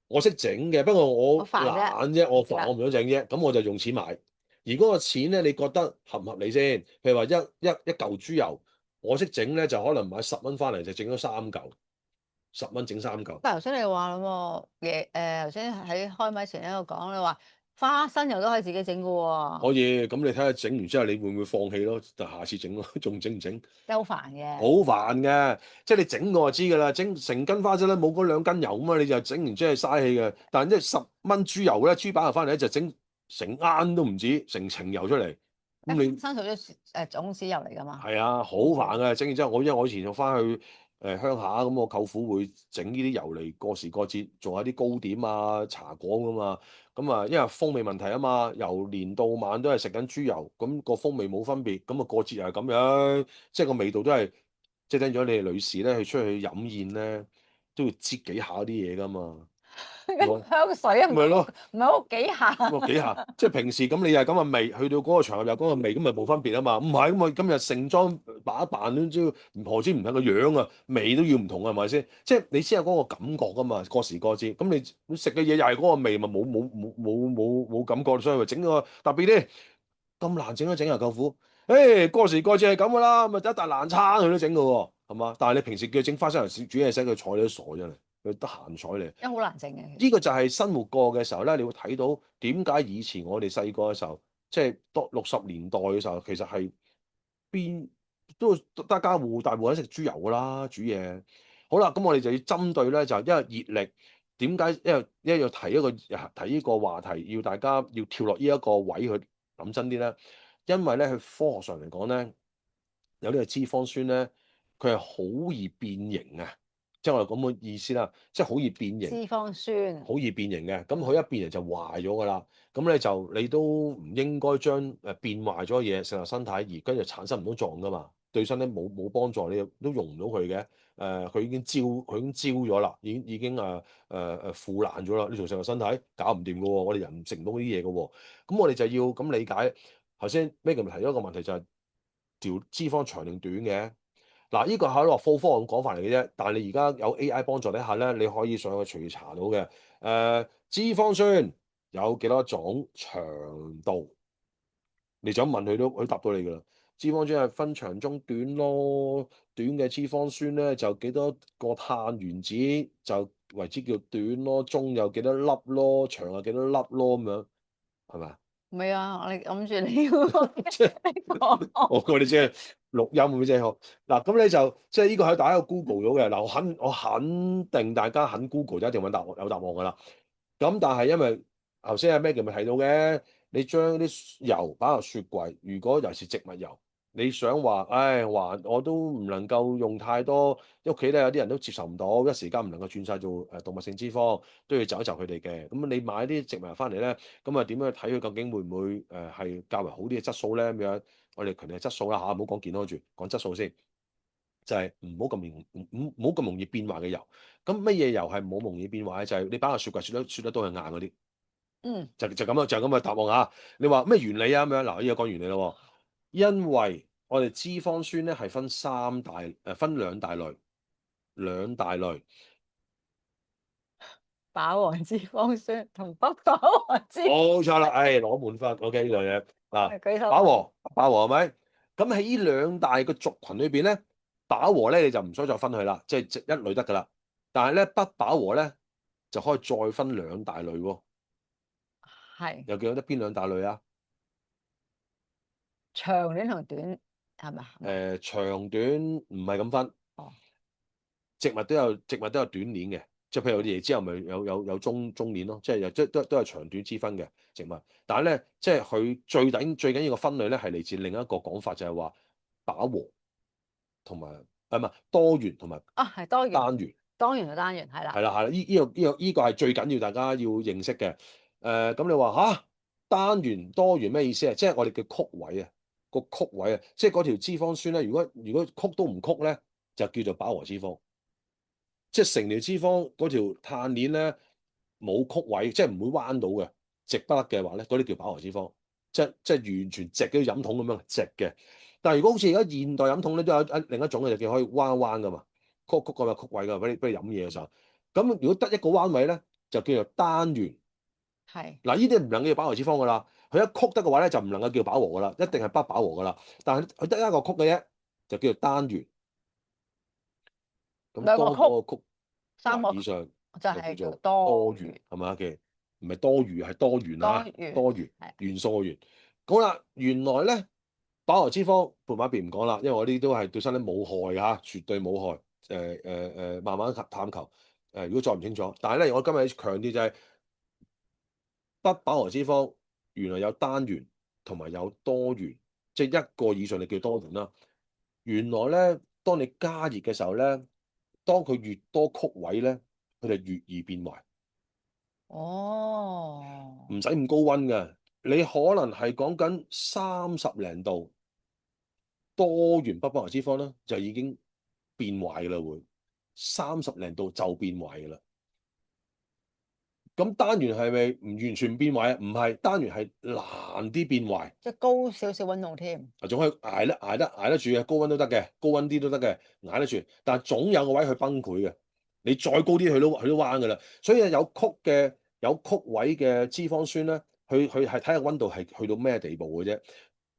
Speaker 1: 我識整嘅，不過
Speaker 2: 我
Speaker 1: 我
Speaker 2: 煩啫，
Speaker 1: 懶啫，我煩，
Speaker 2: 係啦，
Speaker 1: 我唔想整啫，咁我就用錢買。而嗰個錢咧，你覺得合唔合理先？譬如話一嚿豬油，我識整咧，就可能買10蚊翻嚟就整咗3嚿，10蚊整3嚿。
Speaker 2: 但係頭先你話喎，頭先喺開咪前喺度講，你話花生油都可以自己整嘅喎，
Speaker 1: 可以，咁你睇下整完之後，你會唔會放棄咯？就下次整咯，仲整唔整？
Speaker 2: 真係好煩
Speaker 1: 好
Speaker 2: 嘅。
Speaker 1: 煩嘅，即係你整過就知㗎啦，整成斤花生咧冇嗰2斤油啊嘛，你就整完真係嘥氣嘅。但係即係10蚊豬油咧，豬板油翻嚟咧就整成罌都唔止，成程油出嚟。咁你
Speaker 2: 生水都種子油嚟㗎嘛。
Speaker 1: 係啊，好煩嘅。整完之後，因為我以前就翻去鄉下，咁我舅父會整呢啲油嚟過時過節做下啲糕點啊、茶果㗎嘛。咁啊，因為風味問題啊嘛，由年到晚都係食緊豬油，咁個風味冇分別，咁啊過節又係咁樣，即係個味道都係。即係等咗你哋女士咧，去出去飲宴咧，都要擠幾下啲嘢㗎嘛。我
Speaker 2: 香水啊，唔係好
Speaker 1: 咪咯，
Speaker 2: 唔係好幾下。
Speaker 1: 咁啊幾下，即係平時咁你又係咁嘅味，去到嗰個場合又嗰個味，咁咪冇分別啊嘛。唔係咁啊，今日盛裝打扮都知，何止唔睇個樣啊，味都要唔同啊，係咪先？即係你先有嗰個感覺㗎嘛。過時過節，咁你食嘅嘢又係嗰個味，咪冇感覺，所以咪整個特別啲。咁難整都整啊，舅父。誒過時過節係咁噶啦，咪一笪爛餐佢都整噶喎，係嘛？但係你平時叫佢整花生油煮嘢食，佢睬你都傻真係，佢得閒睬你。
Speaker 2: 因為好難整嘅。
Speaker 1: 呢個就係生活過嘅時候咧，你會睇到點解以前我哋細個嘅時候，即係多60年代嘅時候，其實係邊都得家戶大戶都食豬油噶啦，煮嘢。好啦，咁我哋就要針對咧，就係因為熱力點解？因為要提呢個話題，要大家要跳落呢一個位去諗真啲咧。因為咧，佢科學上嚟講咧，有呢個脂肪酸咧，佢係好易變形啊！即係我哋咁嘅意思啦，即係好易變形。
Speaker 2: 脂肪酸。
Speaker 1: 好易變形嘅，咁佢一變形就壞咗㗎啦。咁咧就你都唔應該將變壞咗嘅嘢食落身體，而跟住產生唔到作用㗎嘛。對身體冇幫助，你都用唔到佢嘅。佢已經焦咗啦，已經腐爛咗啦。你仲食落身體，搞唔掂㗎喎。我哋人食唔到呢啲嘢㗎喎。咁我哋就要咁理解。頭先 Megan 提咗一個問題就係條脂肪長定短嘅。嗱，呢個係一個科咁講法嚟嘅啫，但係你而家有 AI 幫助底下咧，你可以上去隨意查到嘅。脂肪酸有幾多種長度？你就咁問佢都，佢答到你㗎啦。脂肪酸係分長中短咯，短嘅脂肪酸咧就幾多個碳原子就為之叫短咯，中有幾多粒咯，長有幾多粒咯咁樣，係咪啊？
Speaker 2: 唔係啊，我哋諗住你要
Speaker 1: 即係
Speaker 2: 你講。
Speaker 1: 我哋即係錄音咁啫，嗬。嗱，咁咧就即係呢個喺大家 Google 咗嘅。嗱，我肯定大家肯 Google 就一定揾有答案㗎啦。咁但係因為頭先阿 Maggie 咪提到嘅，你將啲油擺入雪櫃，如果尤其是植物油，你想話，唉，話我都唔能夠用太多，屋企咧有啲人都接受唔到，一時間唔能夠轉晒做動物性脂肪，都要就一就佢哋嘅。咁你買啲植物油翻嚟咧，咁啊點樣去睇佢究竟會唔會係較為好啲嘅質素咧？咁樣我哋強調係質素啦嚇，唔好講健康住，講質素先。就係唔好咁容易變壞嘅油。咁乜嘢油係冇容易變壞咧？就係你擺個雪櫃雪得到係硬嗰啲。
Speaker 2: 嗯。
Speaker 1: 就咁樣就咁嘅答案啊！你話咩原理啊咁樣？嗱，依家講原理咯喎。因為我哋脂肪酸咧係分兩大類，兩大類。
Speaker 2: 飽和脂肪酸同不飽和脂肪
Speaker 1: 冇錯啦，攞滿分。OK 呢樣嘢嗱，
Speaker 2: 酸。舉手。
Speaker 1: 飽和係咪？咁喺呢兩大個族群裏邊咧，飽和咧你就唔使再分佢啦，即係一類得㗎啦。但係咧不飽和咧就可以再分兩大類喎。
Speaker 2: 係
Speaker 1: 又記得邊兩大類啊？
Speaker 2: 長短同短係咪啊？
Speaker 1: 長短唔係咁分。
Speaker 2: 哦。
Speaker 1: 植物都有短鏈嘅，即係譬如我哋椰之後咪有中鏈咯，即係都係長短之分嘅植物。但係咧，即係佢最緊要個分類咧係嚟自另一個講法，就係話飽和同埋唔係多元同埋
Speaker 2: 啊，係多元。
Speaker 1: 單元。
Speaker 2: 多元同單元係啦。
Speaker 1: 係啦係啦，呢個係最緊要大家要認識嘅。咁你話單元多元咩意思啊？即係我哋嘅曲位啊，個曲位啊，即係嗰條脂肪酸咧，如果曲都唔曲咧，就叫做飽和脂肪。即係成條脂肪嗰條碳鏈咧冇曲位，即係唔會彎到嘅，直不甩嘅話咧，嗰啲叫飽和脂肪，即係完全直嘅飲筒咁樣直嘅。但係如果好似而家現代飲筒咧，都有另一種嘅，就叫可以彎一彎噶嘛，曲個有曲位噶，俾你飲嘢嘅時候。咁如果得一個彎位咧，就叫做單元。
Speaker 2: 係。
Speaker 1: 嗱，呢啲唔能夠叫飽和脂肪噶啦，佢一曲得嘅話咧，就唔能夠叫飽和噶啦，一定係不飽和噶啦。但係佢得一個曲嘅啫，就叫做單元。咁
Speaker 2: 兩個曲。
Speaker 1: 多個曲
Speaker 2: 三個曲
Speaker 1: 或以上
Speaker 2: 就
Speaker 1: 就叫做
Speaker 2: 係叫多
Speaker 1: 多元，
Speaker 2: 元。
Speaker 1: 係咪啊？嘅唔係多餘，係多元
Speaker 2: 多
Speaker 1: 啊，
Speaker 2: 元
Speaker 1: 多元
Speaker 2: 係
Speaker 1: 元素嘅元。好啦，原來咧飽和脂肪撥埋一邊唔講啦，因為我呢啲都係對身體冇害嚇，絕對冇害。慢慢探求。如果再唔清楚，但係咧，我今日強調就係不飽和脂肪原來有單元同埋有多元，即係一個以上你叫多元啦。原來咧，當你加熱嘅時候咧，當佢越多曲位咧，佢就越易變壞。
Speaker 2: 哦，
Speaker 1: 唔使咁高溫嘅，你可能係講緊30零度多元不飽和脂肪啦，就已經變壞㗎啦會30零度就變壞㗎啦。咁單元係咪唔完全變壞啊？唔係，單元係難啲變壞。
Speaker 2: 即係高少少溫度添。
Speaker 1: 啊，仲可以捱得住嘅，高溫都得嘅，高溫啲都得嘅，捱得住。但係總有個位去崩潰嘅，你再高啲佢都彎㗎啦。所以有曲位嘅脂肪酸咧，佢係睇下溫度係去到咩地步嘅啫。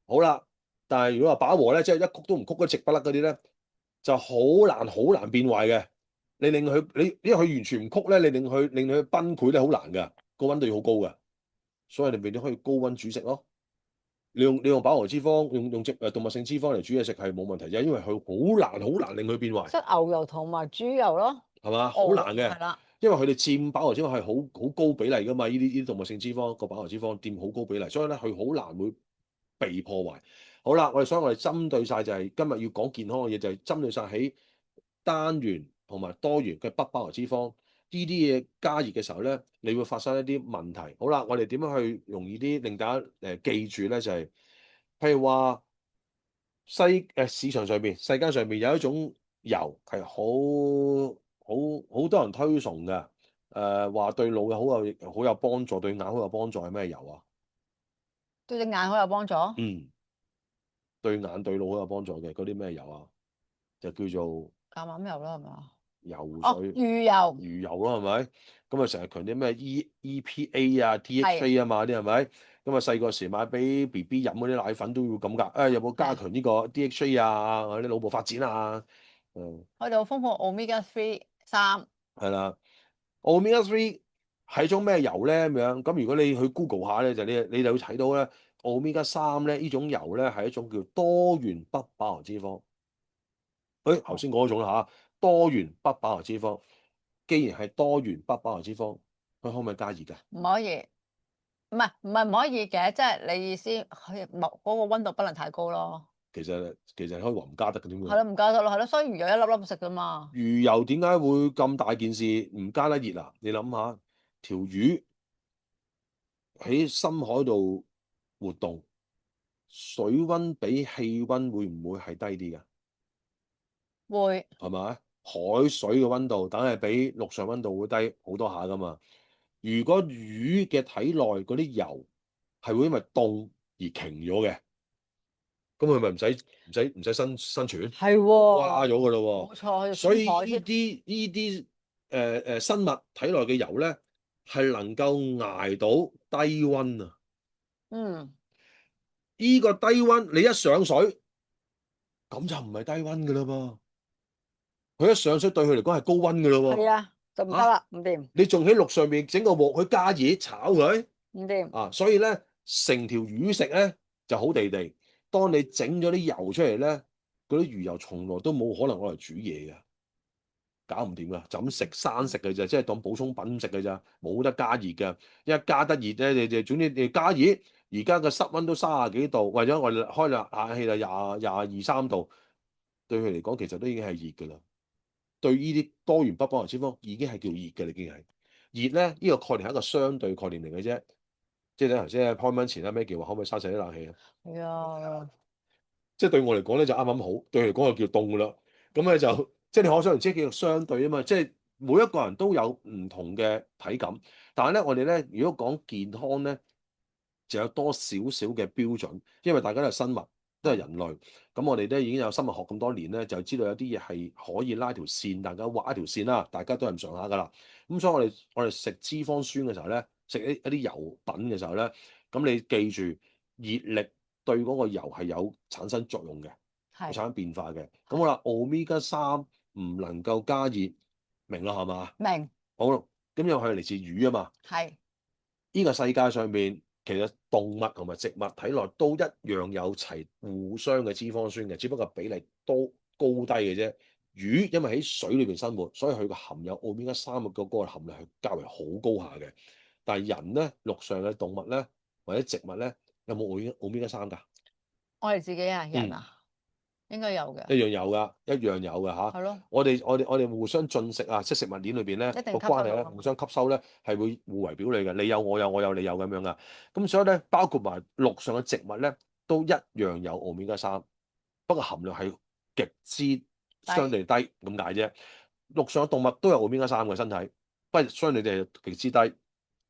Speaker 1: 好啦，但係如果話飽和咧，即係一曲都唔曲得直不甩嗰啲咧，就好難變壞嘅。因為佢完全唔曲咧，你令佢崩潰咧好難㗎，個溫度要好高㗎。所以你咪都可以高溫煮食咯。你用飽和脂肪，用動物性脂肪嚟煮嘢食係冇問題啫，因為佢好難令佢變壞，
Speaker 2: 即係牛油同埋豬油咯。
Speaker 1: 係嘛？好難嘅，
Speaker 2: 係啦。
Speaker 1: 因為佢哋佔飽和脂肪係好高比例噶嘛，呢啲動物性脂肪個飽和脂肪佔好高比例，所以咧佢好難會被破壞。好啦，所以我哋針對晒就係今日要講健康嘅嘢，就係針對晒喺單元同埋多元嘅不飽和脂肪呢啲嘢加熱嘅時候咧，你會發生一啲問題。好啦，我哋點樣去容易啲令大家記住咧？就係、譬如話市場上邊、世間上邊有一種油係好多人推崇嘅，話對腦嘅好有幫助，對眼好有幫助係咩油啊？
Speaker 2: 對隻眼好有幫助。
Speaker 1: 嗯，對眼對腦好有幫助嘅嗰啲咩油啊？就叫做
Speaker 2: 橄欖油啦，係嘛？哦，
Speaker 1: 油水、
Speaker 2: 魚油。
Speaker 1: 魚油咯，係咪？咁啊，成日強啲咩 EPA 啊、
Speaker 2: 係
Speaker 1: DHA 啊嘛，啲係咪？咁啊，細個時買俾 BB 飲嗰啲奶粉都要咁㗎。有冇加強呢個 DHA 啊？或者腦部發展啊？
Speaker 2: 我哋好豐富 omega 3。
Speaker 1: 係啦，Omega 3係種咩油咧？咁樣咁，如果你去 Google 下咧，你就會睇到咧，Omega 3咧呢種油咧係一種叫多元不飽和脂肪。頭先講嗰種啦嚇，多元不飽和脂肪。既然係多元不飽和脂肪，佢可唔可以加熱㗎？
Speaker 2: 唔可以，唔係唔可以嘅，即係你意思佢冇嗰個溫度不能太高咯。
Speaker 1: 其實可以話唔加得嘅點會？
Speaker 2: 係咯，唔加得咯，係咯，所以魚油一粒粒食噶嘛。
Speaker 1: 魚油點解會咁大件事唔加得熱啊？你諗下，條魚喺深海度活動，水溫比氣溫會唔會係低啲㗎？
Speaker 2: 會。
Speaker 1: 係咪？海水嘅溫度梗係比陸上溫度會低好多下㗎嘛。如果魚嘅體內嗰啲油係會因為凍而凝咗嘅，咁佢咪唔使生存，
Speaker 2: 係
Speaker 1: 瓜
Speaker 2: 喎。
Speaker 1: 咗㗎咯喎。
Speaker 2: 冇錯，
Speaker 1: 所以
Speaker 2: 海添。
Speaker 1: 呢啲生物體內嘅油咧係能夠捱到低溫啊！
Speaker 2: 嗯。
Speaker 1: 呢個低溫你一上水咁就唔係低溫㗎啦噃，佢一上水對佢嚟講係高溫㗎咯
Speaker 2: 係啊，就唔
Speaker 1: 喎。嚇！
Speaker 2: 得啦，唔掂。
Speaker 1: 你仲喺陸上面整個鑊去加熱炒佢
Speaker 2: 唔掂。
Speaker 1: 啊！所以咧，成條魚食咧就好地地。當你整咗啲油出嚟咧，嗰啲魚油從來都冇可能攞嚟煮嘢嘅，搞唔掂噶，就咁食生食嘅啫，即係當補充品食嘅咋，冇得加熱嘅。一加得熱咧，總之你加熱，而家嘅室溫都30幾度，為咗我哋開冷氣啦，22、23度，對佢嚟講其實都已經係熱㗎啦。對呢啲多元不飽和脂肪已經係叫熱嘅，已經係熱咧。呢個概念係一個相對概念嚟嘅啫，即係你頭先開麥前咩叫話可唔可以閂晒啲冷氣啊？
Speaker 2: 係啊。
Speaker 1: 即係對我嚟講咧就啱啱好，對佢嚟講就叫凍㗎啦。咁咧就即係你可想而知叫做相對啊嘛。即係每一個人都有唔同嘅體感，但係咧我哋咧如果講健康咧，就有多少少嘅標準，因為大家都係生物，都係人類。咁我哋咧已經有生物學咁多年咧，就知道有啲嘢係可以拉條線，大家畫一條線啦，大家都係咁上下噶啦。咁所以我哋食脂肪酸嘅時候咧，食一啲油品嘅時候咧，咁你記住熱力對嗰個油係有產生作用嘅，會產
Speaker 2: 係。
Speaker 1: 生變化嘅。咁好啦，Omega 3唔能夠加熱，明啦係嘛？
Speaker 2: 明。
Speaker 1: 好啦，咁又係嚟自魚啊嘛。
Speaker 2: 係。
Speaker 1: 呢個世界上面其實動物同埋植物體內都一樣有齊互相嘅脂肪酸嘅，只不過比例都高低嘅啫。魚因為喺水裏邊生活，所以佢個含有奧米加三嘅嗰個含量係較為好高下嘅。但係人咧，陸上嘅動物咧或者植物咧，有冇奧米加三㗎？
Speaker 2: 我哋自己啊，人
Speaker 1: 嗯。
Speaker 2: 啊，應該有嘅，
Speaker 1: 一樣有噶，一樣有噶嚇。
Speaker 2: 係咯，
Speaker 1: 我哋互相進食啊，即係食物鏈裏邊咧
Speaker 2: 一定吸
Speaker 1: 個關係咧，
Speaker 2: 收到㗎嘛。
Speaker 1: 互相吸收咧係會互為表裏嘅。你有我有，我有你有咁樣噶。咁所以咧，包括埋陸上嘅植物咧，都一樣有奧米加三，不過含量係極之相
Speaker 2: 低
Speaker 1: 對低咁解啫。陸上嘅動物都有奧米加三嘅身體，不過相對地係極之低。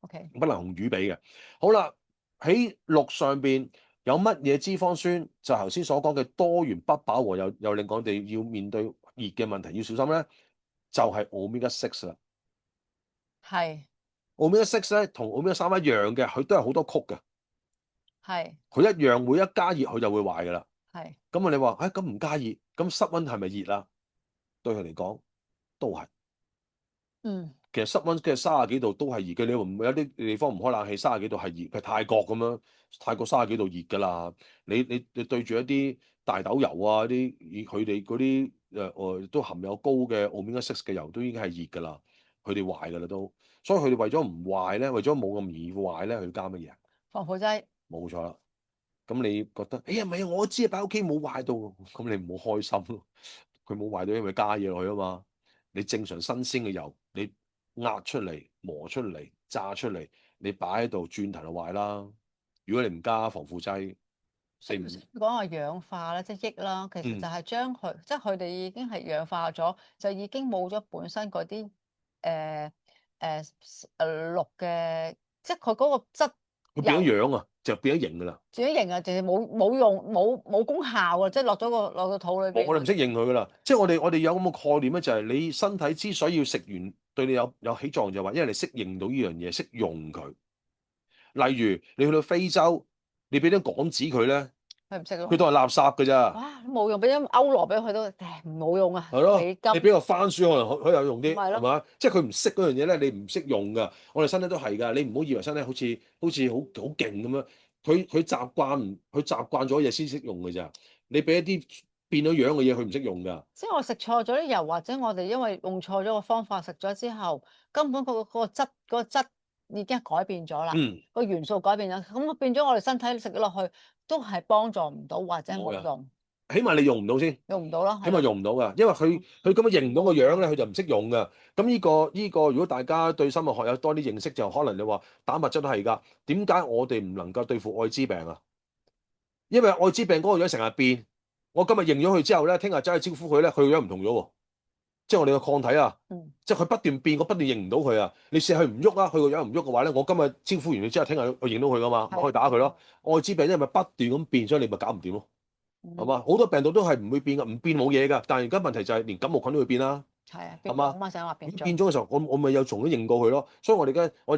Speaker 2: ，OK，
Speaker 1: 不能同魚比嘅。好啦，喺陸上邊有乜嘢脂肪酸？就頭先所講嘅多元不飽和，又令我哋要面對熱嘅問題，要小心咧，就係 Omega 6啦。
Speaker 2: 係
Speaker 1: Omega 6咧同 Omega 三一樣嘅，佢都係好多曲嘅，
Speaker 2: 係
Speaker 1: 佢一樣每一加熱佢就會壞噶啦。
Speaker 2: 係，
Speaker 1: 咁啊，你話咁唔加熱，咁室溫係咪熱啊？對佢嚟講都係。
Speaker 2: 嗯，
Speaker 1: 其實室溫嘅30幾度都係熱嘅，你會唔會有啲地方唔開冷氣30幾度係熱？譬如泰國咁樣，泰國30幾度熱㗎啦。你對住一啲大豆油啊，啲佢哋嗰啲都含有高嘅 omega 6嘅油都已經係熱㗎啦，佢哋壞㗎啦都。所以佢哋為咗唔壞咧，為咗冇咁易壞咧，佢加乜嘢啊？
Speaker 2: 防腐劑，
Speaker 1: 冇錯啦。咁你覺得，哎呀唔係啊，我知啊，擺屋企冇壞到，咁你唔好開心咯。佢冇壞到，因為加嘢落去啊嘛。你正常新鮮嘅油，你壓出嚟、磨出嚟、炸出嚟，你擺喺度轉頭就壞啦。如果你唔加防腐劑，
Speaker 2: 識唔識
Speaker 1: 你唔
Speaker 2: 講話氧化咧，即係益啦。其實就
Speaker 1: 嗯
Speaker 2: 係將佢，即係佢哋已經係氧化咗，就已經冇咗本身嗰啲誒氯嘅，即係佢嗰個質
Speaker 1: 佢變咗
Speaker 2: 油
Speaker 1: 樣啊，就變咗型㗎啦。
Speaker 2: 轉咗型啊，淨係冇用冇功效啊，即係落個肚裏邊啊。
Speaker 1: 我哋唔識認佢㗎啦。即係我哋有咁嘅概念咧，就係你身體之所以要食完對你有起作用，就係話因為你識認到呢樣嘢，識用佢。例如你去到非洲，你俾啲港紙佢咧，
Speaker 2: 佢唔識咯。
Speaker 1: 佢都係垃圾㗎咋。
Speaker 2: 哇，冇用，俾咗歐羅俾佢都，誒冇用啊，
Speaker 1: 係咯，
Speaker 2: 美金
Speaker 1: 你俾個番薯可能佢有用啲，
Speaker 2: 唔係咯，
Speaker 1: 係嘛？即係佢唔識嗰樣嘢咧，你唔識用㗎。我哋身體都係㗎，你唔好以為身體好似好勁咁樣。佢習慣咗嘢先識用㗎咋。你俾一啲變咗樣嘅嘢，佢唔識用㗎。
Speaker 2: 即係我食錯咗啲油，或者我哋因為用錯咗個方法食咗之後，根本嗰個質已經改變咗啦，
Speaker 1: 嗯，
Speaker 2: 個元素改變咗，咁變咗我哋身體食咗落去都係幫助唔到或者
Speaker 1: 唔會啊，
Speaker 2: 冇用，
Speaker 1: 起碼你用唔到先。
Speaker 2: 用唔到咯，
Speaker 1: 起碼
Speaker 2: 係咯，
Speaker 1: 用唔到㗎，因為佢咁樣認唔到個樣咧，佢就唔識用㗎。咁呢個，如果大家對生物學有多啲認識，就可能你話蛋白質都係㗎。點解我哋唔能夠對付愛滋病啊？因為愛滋病嗰個樣成日變，我今日認咗佢之後咧，聽日走去招呼佢咧，佢個樣唔同咗喎。即係我哋個抗體啊，
Speaker 2: 嗯，
Speaker 1: 即係佢不斷變，我不斷認唔到佢啊。你試下佢唔喐啊，佢個樣唔喐嘅話咧，我今日招呼完佢之後，聽日我認到佢噶嘛，我可以
Speaker 2: 係，
Speaker 1: 打佢咯。愛滋病因為不斷咁變，所以你咪搞唔掂咯，係
Speaker 2: 嗯，
Speaker 1: 嘛？好多病毒都係唔會變㗎，唔變冇嘢㗎。但係而家問題就係連感冒菌都會變啦。
Speaker 2: 係啊，
Speaker 1: 係嘛？
Speaker 2: 變種啊嘛，成日話變
Speaker 1: 咁
Speaker 2: 種，
Speaker 1: 變咗嘅時候，我咪又重新認過佢咯。所以我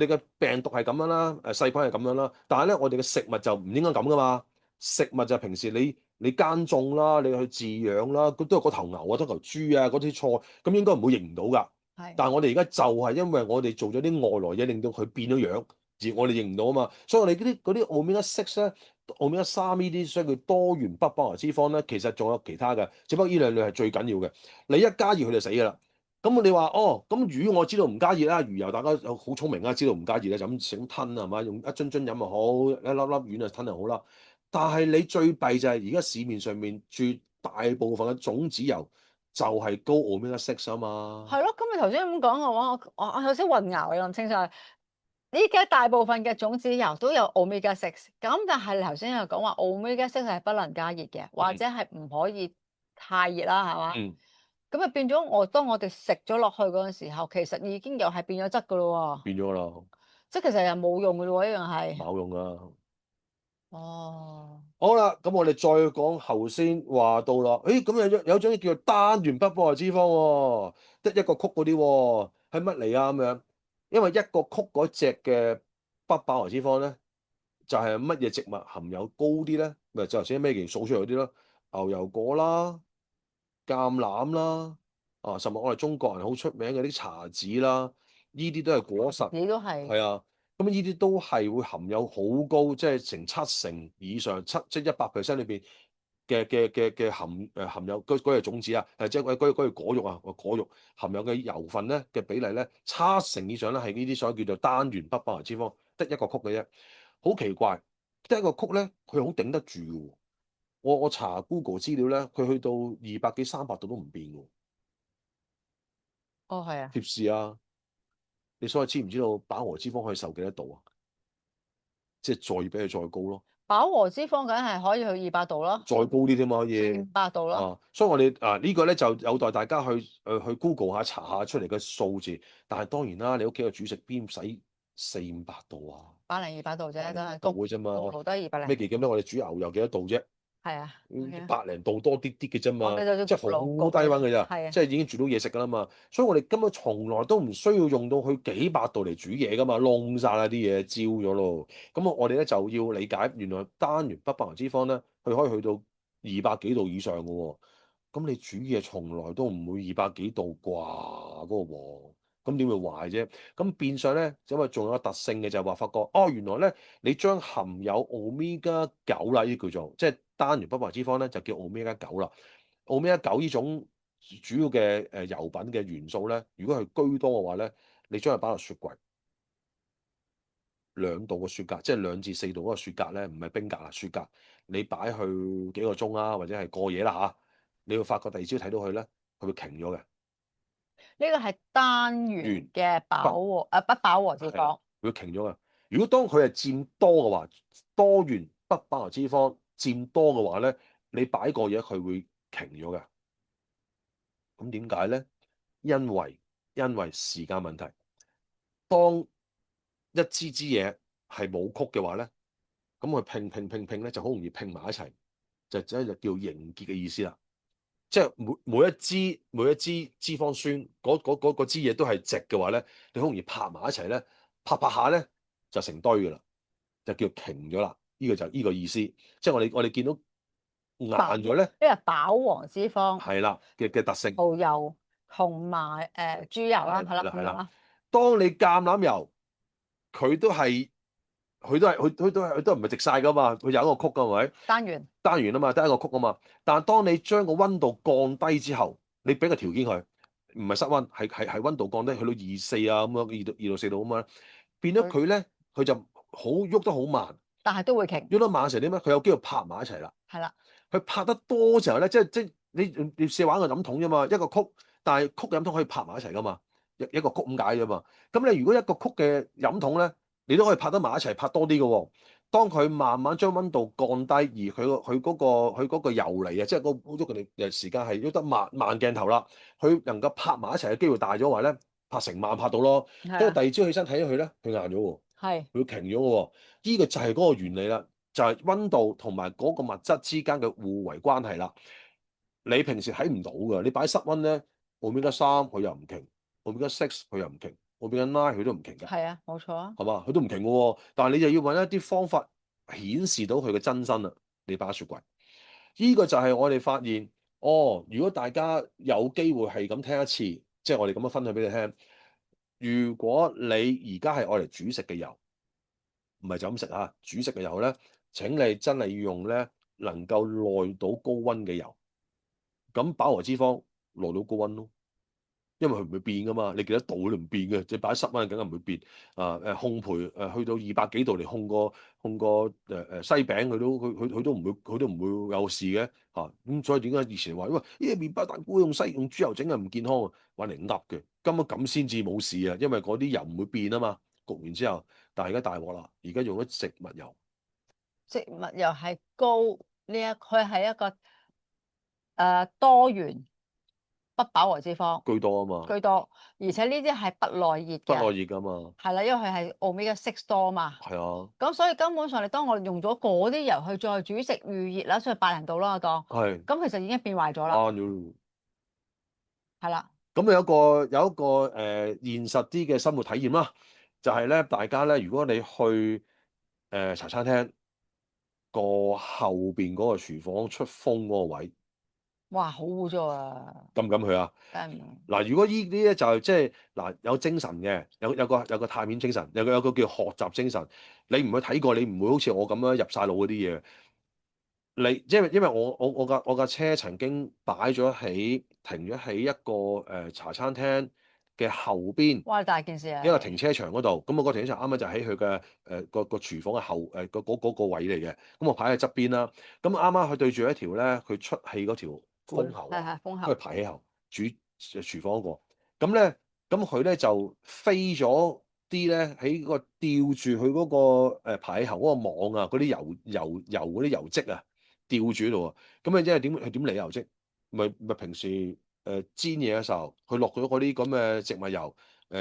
Speaker 1: 哋嘅病毒係咁樣啦，細菌係咁樣啦。但係咧，我哋嘅食物就唔應該咁噶嘛。食物就係平時你耕種啦，你去飼養啦，咁都係嗰頭牛啊，嗰頭豬啊，嗰啲菜，咁應該唔會認唔到㗎。
Speaker 2: 係，
Speaker 1: 但係我哋而家就係因為我哋做咗啲外來嘢，令到佢變咗樣，而我哋認唔到啊嘛。所以我哋嗰啲 omega 6咧，omega 3呢啲所以叫多元不飽和脂肪咧，其實仲有其他嘅，只不過呢兩類係最緊要嘅。你一加熱佢就死㗎啦。咁你話哦，咁魚我知道唔加熱啦，魚油大家有好聰明啦，知道唔加熱咧就咁整吞係嘛，用一樽樽飲又好，一粒粒丸就吞就好啦。但係你最弊就係而家市面上面絕大部分嘅種子油就係高 omega 6啊嘛。
Speaker 2: 係咯。咁你頭先咁講嘅話，我頭先混淆你諗清楚。依家大部分嘅種子油都有 omega 6，咁但係你頭先又講話 omega 6係不能加熱嘅，或
Speaker 1: 嗯
Speaker 2: 者係唔可以太熱啦，係嘛？
Speaker 1: 嗯，
Speaker 2: 咁啊變咗當我哋食咗落去嗰陣時候，其實已經又係變咗質噶咯
Speaker 1: 變咗啦，
Speaker 2: 喎，即係其實又冇用噶咯喎，一樣係。
Speaker 1: 冇用啊。
Speaker 2: 哦，
Speaker 1: 好啦，咁我哋再講頭先話到啦，誒咁有種叫做單元不飽和脂肪喎，得一個曲嗰啲喎，係乜嚟啊咁樣？因為一個曲嗰隻嘅不飽和脂肪咧，就係乜嘢植物含有高啲咧？咪就頭先咩件數出嚟嗰啲咯，牛油果啦、橄欖啦，啊，甚至我哋中國人好出名嘅啲茶籽啦，呢啲都係果實，
Speaker 2: 你都係。
Speaker 1: 係啊。咁呢啲都係會含有好高，即係成7成以上，即係100%裏邊嘅含有嗰隻種子啊，即係嗰隻果肉啊，果肉含有嘅油分咧嘅比例咧7成以上咧係呢啲所謂叫做單元不飽和脂肪，得一個曲嘅啫，好奇怪，得一個曲咧佢好頂得住嘅喎。我查 Google 資料咧，佢去到200幾300度都唔變喎。
Speaker 2: 哦，係啊，
Speaker 1: 貼士啊，你所謂知唔知道飽和脂肪可以受幾多度啊？即係再比佢再高咯。
Speaker 2: 飽和脂肪梗係可以去200度啦，
Speaker 1: 再高啲添嘛可以
Speaker 2: 400度啦。
Speaker 1: 啊，所以我哋呢個咧就有待大家去 Google 下查下出嚟嘅數字。但係當然啦，你屋企嘅煮食邊使400度啊？100-200
Speaker 2: 度啫，
Speaker 1: 百零
Speaker 2: 真係焗
Speaker 1: 度嘅啫嘛。
Speaker 2: 焗爐都係200零。
Speaker 1: 咩叫咁咧？我哋煮牛油幾多度啫？
Speaker 2: 係啊，OK 啊，
Speaker 1: 百零度多啲啲嘅啫嘛，
Speaker 2: 我哋就要焗
Speaker 1: 即係好
Speaker 2: 爐焗嘅啫。
Speaker 1: 低溫嘅咋，
Speaker 2: 係啊，
Speaker 1: 即係已經煮到嘢食㗎啦嘛。所以我哋根本從來都唔需要用到去幾百度嚟煮嘢㗎嘛，燶晒啦啲嘢，焦咗咯。咁我哋咧就要理解，原來單元不飽和脂肪咧，佢可以去到200幾度以上嘅喎。咁你煮嘢從來都唔會200幾度啩嗰個鑊，咁點會壞啫？咁變相咧，因為仲有個特性嘅就係話，發覺哦，原來咧你將含有 Omega 9啦，呢叫做即係單元不飽和脂肪咧，就叫 Omega 9啦。Omega 9呢種主要嘅油品嘅元素咧，如果係居多嘅話咧，你將佢擺落雪櫃2度嘅雪格，即係2至4度嗰個雪格咧，唔係冰格啊，雪格，你擺去幾個鐘啊，或者係過夜啦嚇，你會發覺第二朝睇到佢咧，佢會瓊咗嘅。
Speaker 2: 呢個係單元
Speaker 1: 完
Speaker 2: 嘅不飽和脂
Speaker 1: 係啦，
Speaker 2: 肪。
Speaker 1: 會瓊咗嘅。如果當佢係佔多嘅話，多元不飽和脂肪佔多嘅話咧，你擺過嘢佢會瓊咗嘅。咁點解咧？因為時間問題。當一支嘢係冇曲嘅話咧，咁佢拼咧就好容易拼埋一齊，就真係叫凝結嘅意思啦。即係每一支脂肪酸嗰支嘢都係直嘅話咧，你好容易拍埋一齊咧，拍下咧就成堆㗎啦，就叫瓊咗啦。呢個就係呢個意思。即係我哋見到硬咗咧，
Speaker 2: 呢個係飽和脂肪，
Speaker 1: 係啦嘅特性。
Speaker 2: 蠔油同埋豬油啦，係啦
Speaker 1: 係啦係啦。
Speaker 2: 咁樣啦。
Speaker 1: 當你橄欖油佢都係佢都唔係直晒噶嘛，佢有一個曲噶，係咪？
Speaker 2: 單元
Speaker 1: 單元啊嘛，得一個曲啊嘛。但係當你將個溫度降低之後，你俾個條件佢，唔係室溫，係溫度降低去到24啊咁樣，2到4度咁樣，變咗
Speaker 2: 佢，
Speaker 1: 佢咧，佢就喐得好慢，
Speaker 2: 但係都會瓊。
Speaker 1: 喐得慢成點咧？佢有機會拍埋一齊啦。
Speaker 2: 係啦，
Speaker 1: 佢拍得多時候咧，即係你試玩個飲筒啫嘛，一個曲，但係曲嘅飲筒可以拍埋一齊噶嘛，一個曲咁解啫嘛。咁你如果一個曲嘅飲筒咧，你都可以拍得埋一齊，拍多啲嘅喎。當佢慢慢將溫度降低，而佢嗰個游離啊，即係個喐嘅時間係喐得慢鏡頭啦，佢能夠拍埋一齊嘅機會大咗，話咧拍成慢拍到咯。跟住
Speaker 2: 係啊，
Speaker 1: 第二朝起身睇咗佢咧，佢硬咗喎，
Speaker 2: 係
Speaker 1: 佢瓊咗嘅喎。呢個就係嗰個原理啦。就係溫度同埋嗰個物質之間嘅互為關係啦。你平時睇唔到㗎，你擺室溫咧，Omega 3佢又唔瓊，Omega 6佢又唔瓊，Omega 9佢都唔瓊㗎，
Speaker 2: 係啊，冇錯啊。
Speaker 1: 係嘛？佢都唔瓊嘅喎。但係你就要揾一啲方法顯示到佢嘅真身啦。你擺喺雪櫃，呢個就係我哋發現，哦，如果大家有機會係咁聽一次，即係我哋咁樣分享俾你聽。如果你而家係愛嚟煮食嘅油，唔係就咁食啊！煮食嘅油咧，請你真係要用咧能夠耐到高溫嘅油。咁飽和脂肪耐到高溫咯，因為佢唔會變噶嘛。你幾多度都唔變嘅，即係擺喺室溫梗係唔會變。烘焙去到200幾度嚟烘個西餅，佢都唔會有事嘅嚇。咁所以點解以前話因為呢個麵包蛋糕用豬油整係唔健康啊？揾嚟噏嘅，根本咁先至冇事啊，因為嗰啲油唔會變啊嘛。焗完之後，但係而家大鑊啦，而家用咗植物油。
Speaker 2: 植物又係高佢係一個多元不飽和脂肪
Speaker 1: 居多啊嘛，
Speaker 2: 居多，而且呢啲係不耐熱
Speaker 1: 不耐
Speaker 2: 嘅。
Speaker 1: 熱噶嘛，
Speaker 2: 係啦，因為佢係 Omega 6多嘛。
Speaker 1: 係啊，
Speaker 2: 咁所以根本上，你當我哋用咗嗰啲油去再煮食預熱啦，所以80度啦，我當
Speaker 1: 係
Speaker 2: 咁其實已經變壞咗啦。
Speaker 1: 啱咗。
Speaker 2: 係啦，
Speaker 1: 咁有一個現實啲嘅生活體驗啦，就係咧，大家咧，如果你去茶餐廳個後邊嗰個廚房出風嗰個位，
Speaker 2: 哇，好污糟啊！
Speaker 1: 敢唔敢去啊？
Speaker 2: 梗係唔係
Speaker 1: 嗱，如果呢啲咧就係即係嗱有精神嘅，有個探險精神，有個叫學習精神。你唔去睇過，你唔會好似我咁樣入晒腦嗰啲嘢。你因為我架車曾經停咗喺一個茶餐廳嘅後邊
Speaker 2: 哇，大件事啊！
Speaker 1: 一個停車場嗰度，咁我個停車場啱啱就喺佢嘅個廚房嘅後嗰個位嚟嘅，咁我排喺側邊啦。咁啱啱佢對住一條咧，佢出氣嗰條風喉啊，
Speaker 2: 係風
Speaker 1: 佢
Speaker 2: 喉。
Speaker 1: 排氣喉煮廚房嗰個，咁咧佢咧就飛咗啲咧喺個吊住佢嗰個排氣喉嗰個網啊，嗰啲油嗰啲油漬啊，吊住喺度啊。咁啊，即係點理油漬？咪平時煎嘢嘅時候，佢落咗嗰啲咁嘅植物油。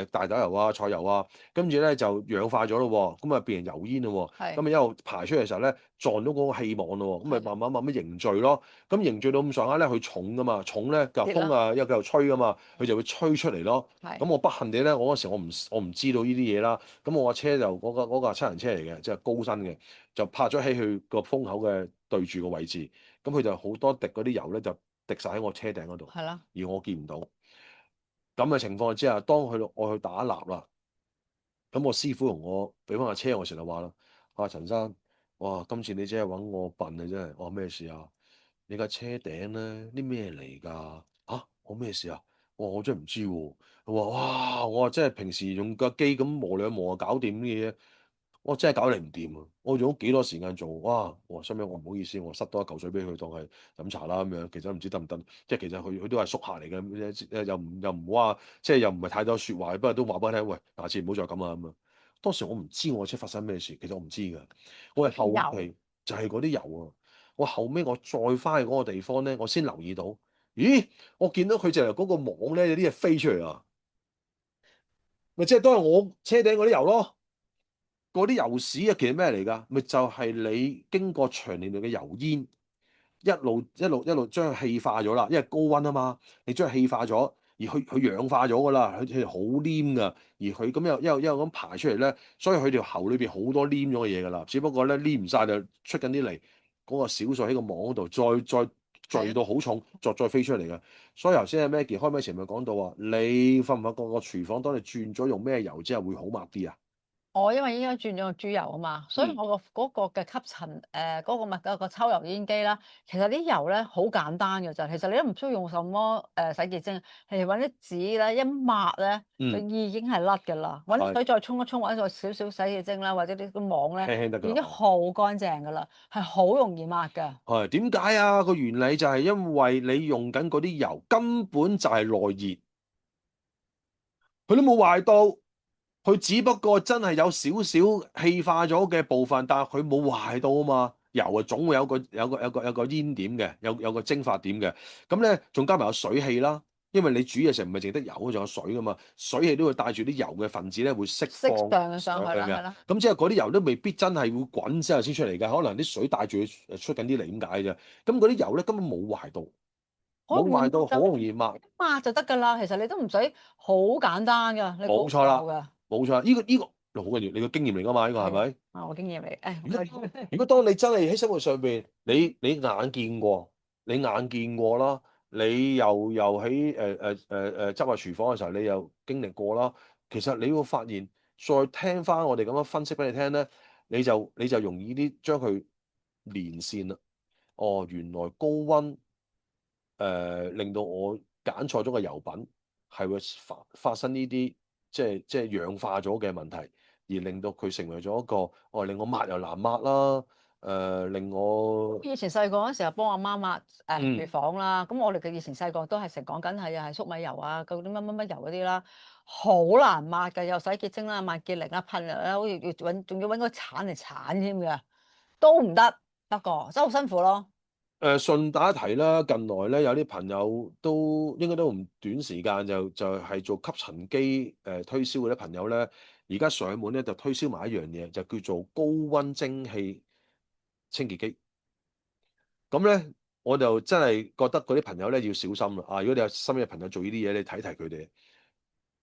Speaker 1: 大豆油啊、菜油啊，跟住咧就氧化咗咯喎，咁啊變成油煙咯喎，咁
Speaker 2: 係
Speaker 1: 啊一路排出嚟嘅時候咧撞到嗰個氣網咯喎，咁咪
Speaker 2: 係
Speaker 1: 慢慢凝聚咯，咁凝聚到咁上下咧，佢重噶嘛，重咧嚿
Speaker 2: 跌啦。
Speaker 1: 風啊，因為佢又吹噶嘛，佢就會吹出嚟咯。
Speaker 2: 係
Speaker 1: 咁我不幸地咧，我嗰時我唔知道呢啲嘢啦，咁我架車就嗰架七人車嚟嘅，即係高身嘅，就泊咗喺佢個風口嘅對住個位置，咁佢就好多滴嗰啲油咧就滴晒喺我車頂嗰度，
Speaker 2: 係啦。
Speaker 1: 而我見唔到。咁嘅情況之下，當我去打蠟啦，咁我師傅同我俾翻架車，我成日話啦，阿陳生，哇，今次你真係揾我笨啊，真係，我話咩事啊？你架車頂咧啲咩嚟㗎？嚇，我咩事啊？我真係唔知喎。佢話哇，我話真係平時用架機咁磨兩磨就搞掂啲嘢，我真係搞你唔掂啊！我用咗幾多時間做，哇！我話收尾我唔好意思，我塞多一嚿水俾佢當係飲茶啦咁樣。其實唔知得唔得，即係其實佢都係熟客嚟嘅，又唔話，即係又唔係太多説話，不過都話俾佢聽，喂，下次唔好再咁啊咁啊。當時我唔知我車發生咩事，其實我唔知㗎。我係後
Speaker 2: 油。
Speaker 1: 期就係嗰啲油啊。我後尾我再翻去嗰個地方咧，我先留意到，咦？我見到佢就係嗰個網咧有啲嘢飛出嚟啊！咪即係都係我車頂嗰啲油咯。嗰啲油屎啊，其實咩嚟㗎？咪就係你經過長年累嘅油煙，一路將佢氣化咗啦，因為高溫啊嘛，你將佢氣化咗，而佢氧化咗㗎啦，佢好黏㗎，而佢咁一路咁排出嚟咧，所以佢條喉裏邊好多黏咗嘅嘢㗎啦，只不過咧黏唔晒就出緊啲嚟，嗰個小數喺個網嗰度再聚
Speaker 2: 係。
Speaker 1: 到好重，再飛出嚟嘅。所以頭先阿 Maggie 開咪前咪講到話，你發唔發覺個廚房當你轉咗用咩油之後會好抹啲啊？
Speaker 2: 我因為依家轉咗個豬油啊嘛，所以
Speaker 1: 嗯，
Speaker 2: 我嘅吸塵嗰個個抽油煙機啦，其實啲油咧好簡單嘅咋，其實你都唔需要用什麼洗潔精，係揾啲紙咧一抹咧就
Speaker 1: 嗯，
Speaker 2: 已經係甩㗎啦，揾啲
Speaker 1: 係。
Speaker 2: 水再沖一沖，或者再少少洗潔精啦，或者啲個網咧
Speaker 1: 輕輕得㗎
Speaker 2: 已經
Speaker 1: 啦。
Speaker 2: 好乾淨㗎啦，係好容易抹㗎。
Speaker 1: 係點解啊？個原理就係因為你用緊嗰啲油根本就係內熱，佢都冇壞到，佢只不過真係有少少氣化咗嘅部分，但係佢冇壞到啊嘛。油啊總會有個煙點嘅，有個蒸發點嘅。咁咧仲加埋有水氣啦，因為你煮嘢時候唔係淨得油，仲有水噶嘛，水氣都會帶住啲油嘅分子咧會釋放
Speaker 2: 適當嘅上去啦，係
Speaker 1: 上去嘅。
Speaker 2: 啦。
Speaker 1: 咁即係嗰啲油都未必真係會滾之後先出嚟嘅，可能啲水帶住佢出緊啲嚟咁解啫。咁嗰啲油咧根本冇壞到，
Speaker 2: 好容易
Speaker 1: 冇壞到，好
Speaker 2: 抹就
Speaker 1: 容易抹。
Speaker 2: 抹就得㗎啦，其實你都唔使好簡單㗎，你估唔
Speaker 1: 冇錯啦，
Speaker 2: 到㗎。
Speaker 1: 冇錯啦，呢個好緊要，你個經驗嚟噶嘛？呢個係
Speaker 2: 係
Speaker 1: 咪？
Speaker 2: 啊，我經驗嚟，誒，
Speaker 1: 如果如果當你真係喺生活上邊，你眼見過，你眼見過啦，你又喺執下廚房嘅時候，你又經歷過啦。其實你會發現，再聽翻我哋咁樣分析俾你聽咧，你就容易啲將佢連線啦。哦，原來高溫令到我揀錯咗個油品，係會發生呢啲即係氧化咗嘅問題，而令到佢成為咗一個令我抹又難抹啦，令我
Speaker 2: 以前細個嗰陣時候幫阿媽抹廚
Speaker 1: 嗯
Speaker 2: 房啦，咁我哋嘅以前細個都係成講緊係又係粟米油啊，嗰啲乜乜乜油嗰啲啦，好難抹㗎，又洗潔精啦、抹潔靈啦、噴啦，好似要揾，仲要揾個鏟嚟鏟添嘅，都唔得，不過真係好辛苦咯。
Speaker 1: 順帶一提啦，近來咧有啲朋友都應該都唔短時間就係做吸塵機推銷嗰啲朋友咧，而家上門咧就推銷埋一樣嘢，就叫做高溫蒸汽清潔機。咁咧，我就真係覺得嗰啲朋友咧要小心啦。啊，如果你有身邊嘅朋友做呢啲嘢，你睇睇佢哋。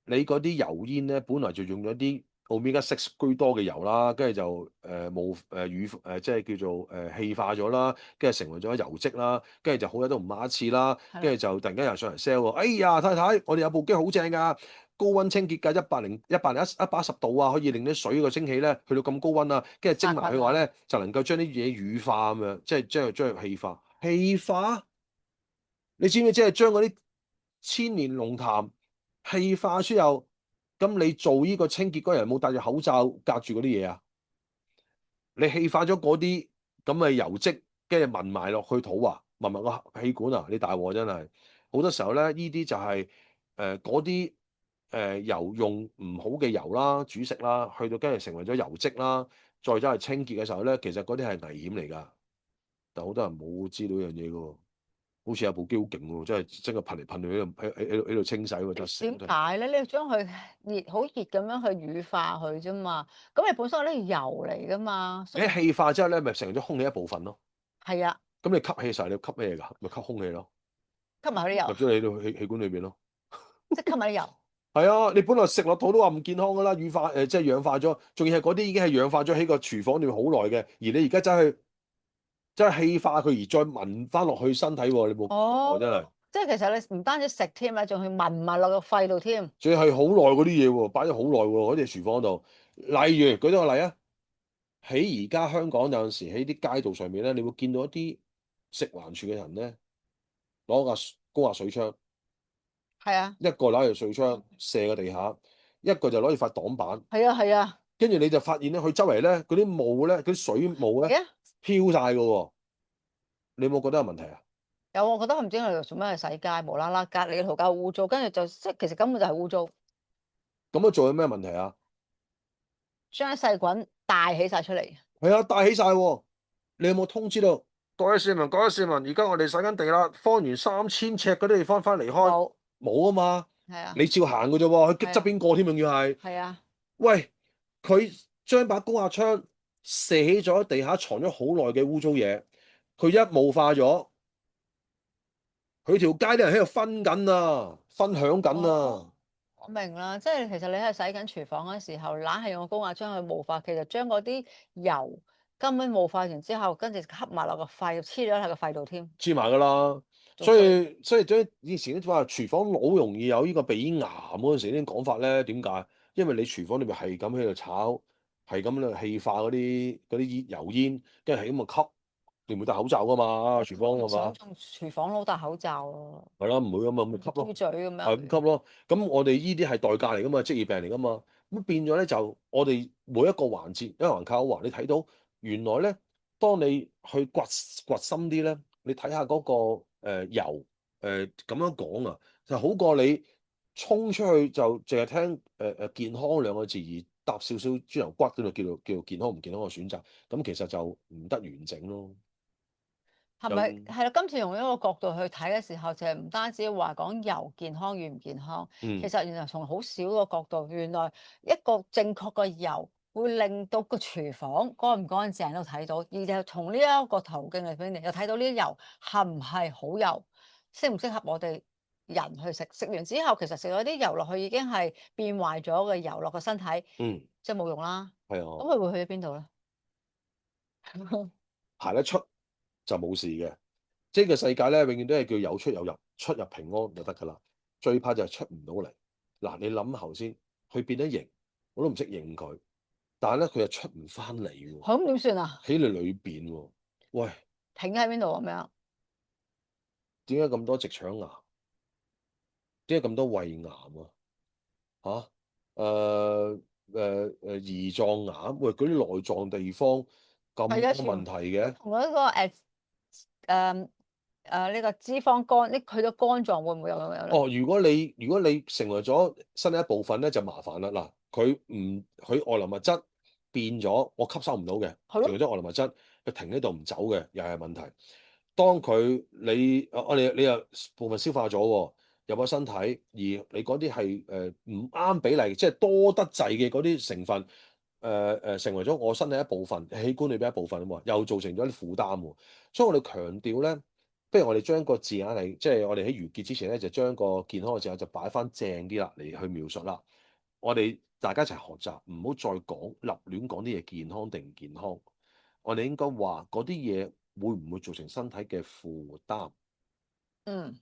Speaker 1: 你嗰啲油煙咧，本來就用咗啲 omega 6居多嘅油啦，跟住就冇乳即係叫做氣化咗啦，跟住成為咗油脂啦，跟住就好多人都唔抹一次啦，
Speaker 2: 係啦，
Speaker 1: 跟住就突然間又上嚟 sell 喎，哎呀太太，我哋有部機好正㗎，高溫清潔㗎，110度啊，可以令啲水個蒸氣咧去到咁高溫啊，跟住蒸埋
Speaker 2: 殺菌啊，
Speaker 1: 佢話咧就能夠將啲嘢乳化咁樣，即係將佢氣化，氣化。你知唔知即係將嗰啲千年龍潭氣化出後，咁你做呢個清潔嗰人有冇戴住口罩隔住嗰啲嘢啊？你氣化咗嗰啲咁嘅油脂，跟住聞埋落去肚啊，聞埋個氣管啊，你大鑊真係。好多時候咧，呢啲就係嗰啲油用唔好嘅油啦，煮食啦，去到跟住成為咗油脂啦，再走去清潔嘅時候咧，其實嗰啲係危險嚟㗎。但好多人冇知道呢樣嘢㗎喎。好似有部機好勁喎，真係噴嚟噴去喺度清洗喎，真係成
Speaker 2: 點
Speaker 1: 日都係。
Speaker 2: 解咧？你要將佢好熱咁樣去乳化佢啫嘛。咁你本身呢係油嚟噶嘛，所以
Speaker 1: 你氣化之後咧，咪成咗空氣一部分咯。
Speaker 2: 係啊，
Speaker 1: 咁你吸氣嘅時候，你要吸咩㗎？咪吸空氣咯，
Speaker 2: 吸埋佢啲油，
Speaker 1: 入咗你到氣管裏邊咯。
Speaker 2: 即係吸埋啲油。
Speaker 1: 係啊，你本來食落肚都話唔健康㗎啦，乳化即係氧化咗，仲要係嗰啲已經係氧化咗喺個廚房裏面好耐嘅，而你而家真係氣化佢，而再聞翻落去身體喎，你冇我真係，
Speaker 2: 哦，即係其實你唔單止食添啊，仲去聞埋落個肺度添。
Speaker 1: 仲要係好耐嗰啲嘢喎，擺咗好耐喎，嗰啲廚房度。例如舉多個例啊。喺而家香港有陣時喺啲街道上面咧，你會見到一啲食環署嘅人咧，攞架高壓水槍，
Speaker 2: 係啊，
Speaker 1: 一個攞住水槍射個地下，一個就攞住塊擋板，
Speaker 2: 係啊，係啊，
Speaker 1: 跟住你就發現咧，佢周圍咧嗰啲霧咧，嗰啲水霧咧
Speaker 2: 係啊，
Speaker 1: 飄晒㗎喎，你有冇覺得有問題啊？
Speaker 2: 有我覺得佢唔知佢哋做咩去洗街，無啦啦隔離嘅途夠污糟，跟住就即係其實根本就係污糟，
Speaker 1: 咁樣做有咩問題啊？
Speaker 2: 將啲細菌帶起晒出嚟。
Speaker 1: 係啊，帶起晒喎！你有冇通知到各位市民，而家我哋洗緊地啦，方圓3000尺嗰啲地方翻離開，
Speaker 2: 冇，
Speaker 1: 冇啊嘛，
Speaker 2: 係啊，
Speaker 1: 你照行嘅啫喎，佢
Speaker 2: 係啊，
Speaker 1: 側邊過添，仲要係。
Speaker 2: 係啊，
Speaker 1: 喂，佢將把高壓槍射起咗地下藏咗好耐嘅污糟嘢，佢一霧化咗，佢條街啲人喺度分緊啊，分享緊
Speaker 2: 哦。
Speaker 1: 啊，
Speaker 2: 我明啦，即係其實你喺洗緊廚房嗰時候，懶係用個高壓將佢霧化，其實將嗰啲油根本霧化完之後，跟住吸埋落個肺，黐咗喺個肺度添，
Speaker 1: 黐埋噶啦。所
Speaker 2: 仲衰。
Speaker 1: 以所以將以前啲話廚房好容易有呢個鼻癌嗰陣時啲講法咧，點解？因為你廚房裏面係咁喺度炒，係咁喺度氣化嗰啲油煙，跟住係咁啊吸，你唔會戴口罩噶嘛，廚房係嘛？
Speaker 2: 想同廚房佬戴口罩咯，
Speaker 1: 係啦，唔會咁啊，咪吸咯。
Speaker 2: 嘟嘴咁
Speaker 1: 係咁
Speaker 2: 樣。
Speaker 1: 吸咯。咁我哋依啲係代價嚟噶嘛，職業病嚟噶嘛。咁變咗咧就我哋每一個環節一環靠一環，你睇到原來咧，當你去掘深啲咧，你睇下嗰個油咁樣講啊，就好過你衝出去就淨係聽健康兩個字而搭少少豬油骨嗰度叫做健康唔健康嘅選擇，咁其實就唔得完整咯。
Speaker 2: 係咪
Speaker 1: 就
Speaker 2: 係啦？今次用一個角度去睇嘅時候，就係唔單止話講油健康與唔健康，其
Speaker 1: 嗯
Speaker 2: 實原來從好少個角度，原來一個正確嘅油會令到個廚房乾唔乾淨都睇到，而就從呢一個途徑嚟俾你，又睇到呢啲油係唔係好油，適唔適合我哋人去食。食完之後，其實食咗啲油落去已經係變壞咗嘅油落個身體，
Speaker 1: 嗯，
Speaker 2: 即係冇用啦。
Speaker 1: 係啊，
Speaker 2: 咁佢會去咗邊度咧？
Speaker 1: 行得出就冇事嘅。即係個世界咧，永遠都係叫有出有入，出入平安就得㗎啦。最怕就係出唔到嚟。嗱，你諗頭先，佢變咗形，我都唔識認佢，但係咧佢又出唔翻嚟喎，
Speaker 2: 咁點算啊？
Speaker 1: 喺你裏邊喎。喂，
Speaker 2: 停喺邊度咁樣？
Speaker 1: 點解咁多直腸癌？點解咁多胃癌啊？嚇、胰臟癌，喂，嗰啲內臟地方咁
Speaker 2: 係啊，
Speaker 1: 多問題嘅。
Speaker 2: 同嗰個呢個脂肪肝，佢個肝臟會唔會有咧？
Speaker 1: 哦，如果你成為咗身體一部分咧，就麻煩啦。嗱，佢外來物質變咗，我吸收唔到嘅，
Speaker 2: 係咯，
Speaker 1: 成為咗外來物質，佢停喺度唔走嘅，又係問題。當佢你又部分消化咗喎，入咗身體，而你嗰啲係唔啱比例，即係多得滯嘅嗰啲成分，成為咗我身體一部分，器官裏邊一部分啊嘛，又造成咗啲負擔喎。所以我哋強調咧。不如我哋將個字眼嚟，即係我哋喺完結之前咧，就將個健康嘅字眼就擺翻正啲啦，嚟去描述啦。我哋大家一齊學習，唔好再講立亂講啲嘢健康定唔健康。我哋應該話嗰啲嘢會唔會造成身體嘅負擔？
Speaker 2: 嗯。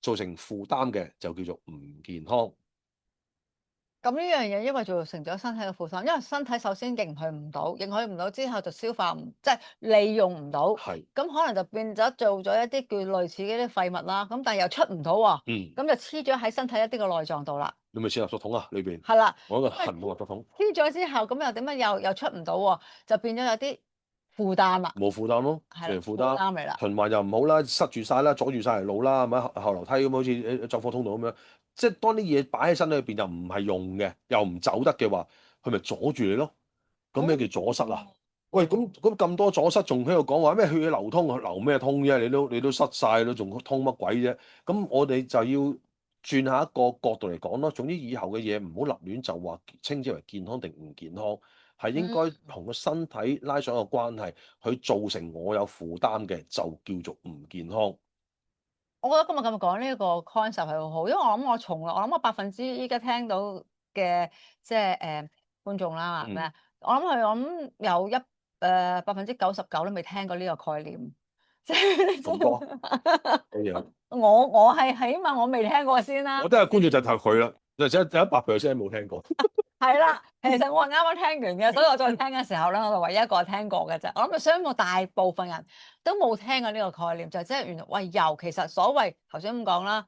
Speaker 1: 造成負擔嘅就叫做唔健康。
Speaker 2: 咁呢樣嘢因為造成咗身體嘅負擔，因為身體首先認許唔到之後就消化唔即係利用唔到，
Speaker 1: 係，
Speaker 2: 咁可能就變咗做咗一啲叫類似嗰啲廢物啦，咁但係又出唔到喎，
Speaker 1: 嗯，
Speaker 2: 咁就黐咗喺身體一啲嘅內臟度啦，
Speaker 1: 你咪似垃圾桶啊裏邊，
Speaker 2: 係啦，
Speaker 1: 我一個
Speaker 2: 因為
Speaker 1: 行動垃圾桶，
Speaker 2: 黐咗之後，咁又點解又出唔到喎？就變咗有啲負擔啦，
Speaker 1: 冇負擔咯，
Speaker 2: 係啦，負
Speaker 1: 成負擔，
Speaker 2: 擔嚟啦，
Speaker 1: 循環又唔好啦，塞住晒啦，阻住晒條路啦，係咪後樓梯咁好似走火通道咁樣？即係當啲嘢擺喺身體裏邊又唔係用嘅，又唔走得嘅話，佢咪阻住你咯？咁咩叫阻塞啊？喂，咁多阻塞，仲喺度講話咩血液流通，流咩通啫？你都塞晒咯，仲通乜鬼啫？咁我哋就要轉下一個角度嚟講咯。總之以後嘅嘢唔好立亂就話稱之為健康定唔健康，係應該
Speaker 2: 嗯。
Speaker 1: 同個身體拉上一個關係，佢造成我有負擔嘅就叫做唔健康。
Speaker 2: 我覺得今日咁講呢個 concept 係好好，因為我諗我百分之依家聽到嘅即係觀眾啦，
Speaker 1: 嗯，
Speaker 2: 咩？我諗有99%都未聽過呢個概念，即係
Speaker 1: 咁多嘅嘢，
Speaker 2: 我係起碼我未聽過先啦。
Speaker 1: 我都係觀眾就投佢啦，就只有100%冇聽過。
Speaker 2: 係啦，其實我係啱啱聽完嘅，所以我再聽嘅時候咧，我就唯一一個聽過嘅啫。我諗相信大部分人都冇聽過呢個概念，就即係原來喂油其實所謂頭先咁講啦，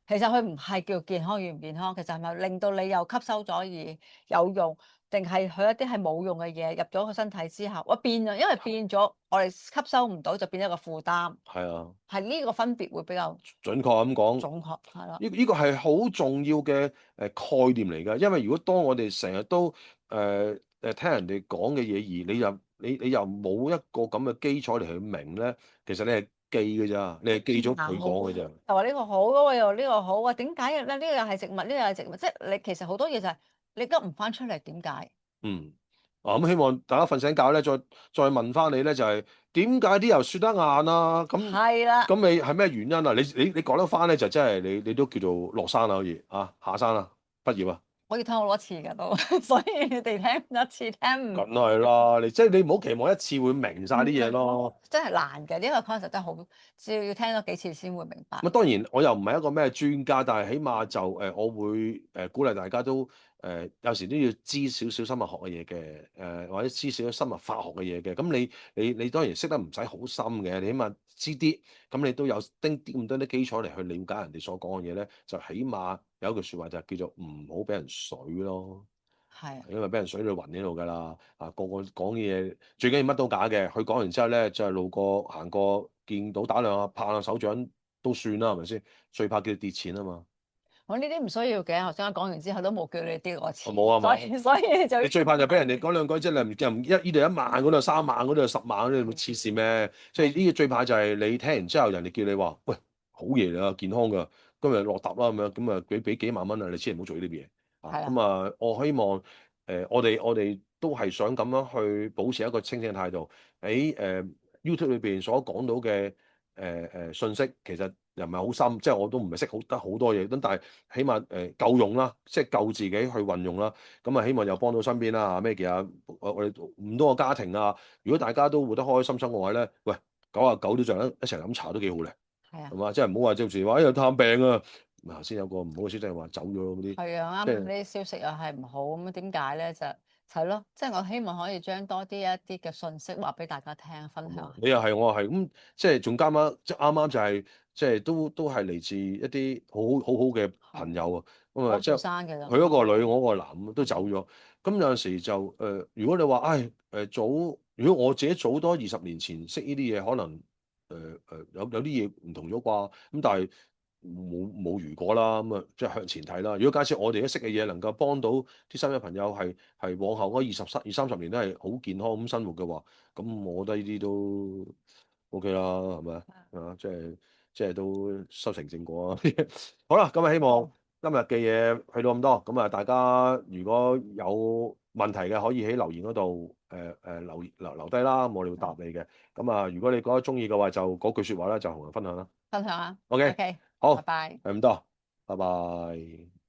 Speaker 2: 其實佢唔係叫健康與唔健康，其實係咪令到你又吸收咗而有用，定係佢一啲係冇用嘅嘢入咗個身體之後，我變咗，因為變咗我哋吸收唔到，就變咗一個負擔，
Speaker 1: 係啊，
Speaker 2: 係呢個分別會比較
Speaker 1: 準確咁講。
Speaker 2: 準確，係啦，
Speaker 1: 呢個係好重要嘅概念嚟㗎，因為如果當我哋成日都聽人哋講嘅嘢，而你又冇一個咁嘅基礎嚟去明咧，其實你係記㗎咋，你係記咗佢講㗎咋。
Speaker 2: 就話呢個好，嗰個又呢個好啊？點解咧？呢個又係植物，呢個又係植物，即係你其實好多嘢就係你噏唔翻出嚟，點解？
Speaker 1: 嗯，咁希望大家瞓醒覺咧，再問翻你咧，就係點解啲油雪得硬啊？
Speaker 2: 係啦，
Speaker 1: 咁你係咩原因啊？你講得翻咧，就真係你都叫做落山啦，可以啊，下山啦，畢業啊！
Speaker 2: 我要聽好多次㗎都，所以你哋聽一次聽唔
Speaker 1: 梗係啦，即係你唔好期望一次會明晒啲嘢咯。
Speaker 2: 真係難嘅，呢個 concept 真係好，要聽多幾次先會明白。
Speaker 1: 咁當然我又唔係一個咩專家，但係起碼就我會鼓勵大家都有時都要知少少生物學嘅嘢嘅，或者知少少生物化學嘅嘢嘅。咁你當然識得唔使好深嘅，你起碼知啲，咁你都有丁啲咁多啲基礎嚟去了解人哋所講嘅嘢咧，就起碼有一句説話就係叫做唔好俾人水咯。
Speaker 2: 係啊，
Speaker 1: 因為俾人水到暈呢度㗎啦，個個講嘢最緊要乜都假嘅，佢講完之後咧就係路過行過見到打兩下拍下手掌都算啦，係咪先？最怕叫你跌錢啊嘛，
Speaker 2: 我呢啲唔需要嘅。頭先我講完之後都冇叫你跌我錢，
Speaker 1: 冇啊嘛，
Speaker 2: 所以就
Speaker 1: 你最怕就俾人哋講兩句，即係你唔呢度1萬，嗰度3萬，嗰度10萬，嗰度黐線咩？即係呢個最怕就係你聽完之後，人哋叫你話喂好嘢嚟啊，健康㗎，今日落搭啦咁樣，咁啊俾幾萬蚊啊，你千祈唔好做呢啲嘢啊！
Speaker 2: 係啦，
Speaker 1: 咁啊，我希望我哋都係想咁樣去保持一個清醒嘅態度。喺YouTube 裏邊所講到嘅信息，其實又唔係好深，即係我都唔係識得好多嘢，咁但係起碼夠用啦，即係夠自己去運用啦。咁啊，希望又幫到身邊啦嚇咩嘅啊！我哋咁多個家庭啊，如果大家都活得開開心心嘅話咧，喂99都就一齊飲茶都幾好咧，
Speaker 2: 係啊，
Speaker 1: 係嘛？即係唔好話即時話有探病啊，頭先有個唔好嘅消息係話走咗嗰啲，
Speaker 2: 係啊，啱啱呢
Speaker 1: 即係。
Speaker 2: 啲消息又係唔好，咁點解咧？就係咯，即係我希望可以將多啲一啲嘅信息話俾大家聽，分享下。
Speaker 1: 你又係，我又係，咁即係仲啱啱就係即係都係嚟自一啲好好嘅朋友啊，咁啊
Speaker 2: 我後
Speaker 1: 即係
Speaker 2: 生嘅啫，
Speaker 1: 佢嗰個女，我嗰個男都走咗。咁有陣時就如果你話唉如果我自己早多20年前識呢啲嘢，可能有啲嘢唔同咗啩。咁但係冇如果啦，咁啊即係向前睇啦。如果假設我哋都識嘅嘢能夠幫到啲新嘅朋友係往後嗰20、30年都係好健康咁生活嘅話，咁我覺得呢啲都 OK 啦，係咪即係都修成正果啊！好啦，咁啊希望今日嘅嘢去到咁多，咁啊大家如果有問題嘅，可以喺留言嗰度留低啦，咁我哋會答你嘅。咁啊，如果你覺得中意嘅話，就嗰句説話咧就同人分享啦。
Speaker 2: 分享下。
Speaker 1: OK，OK，好，
Speaker 2: 拜拜。
Speaker 1: 係咁多，拜拜。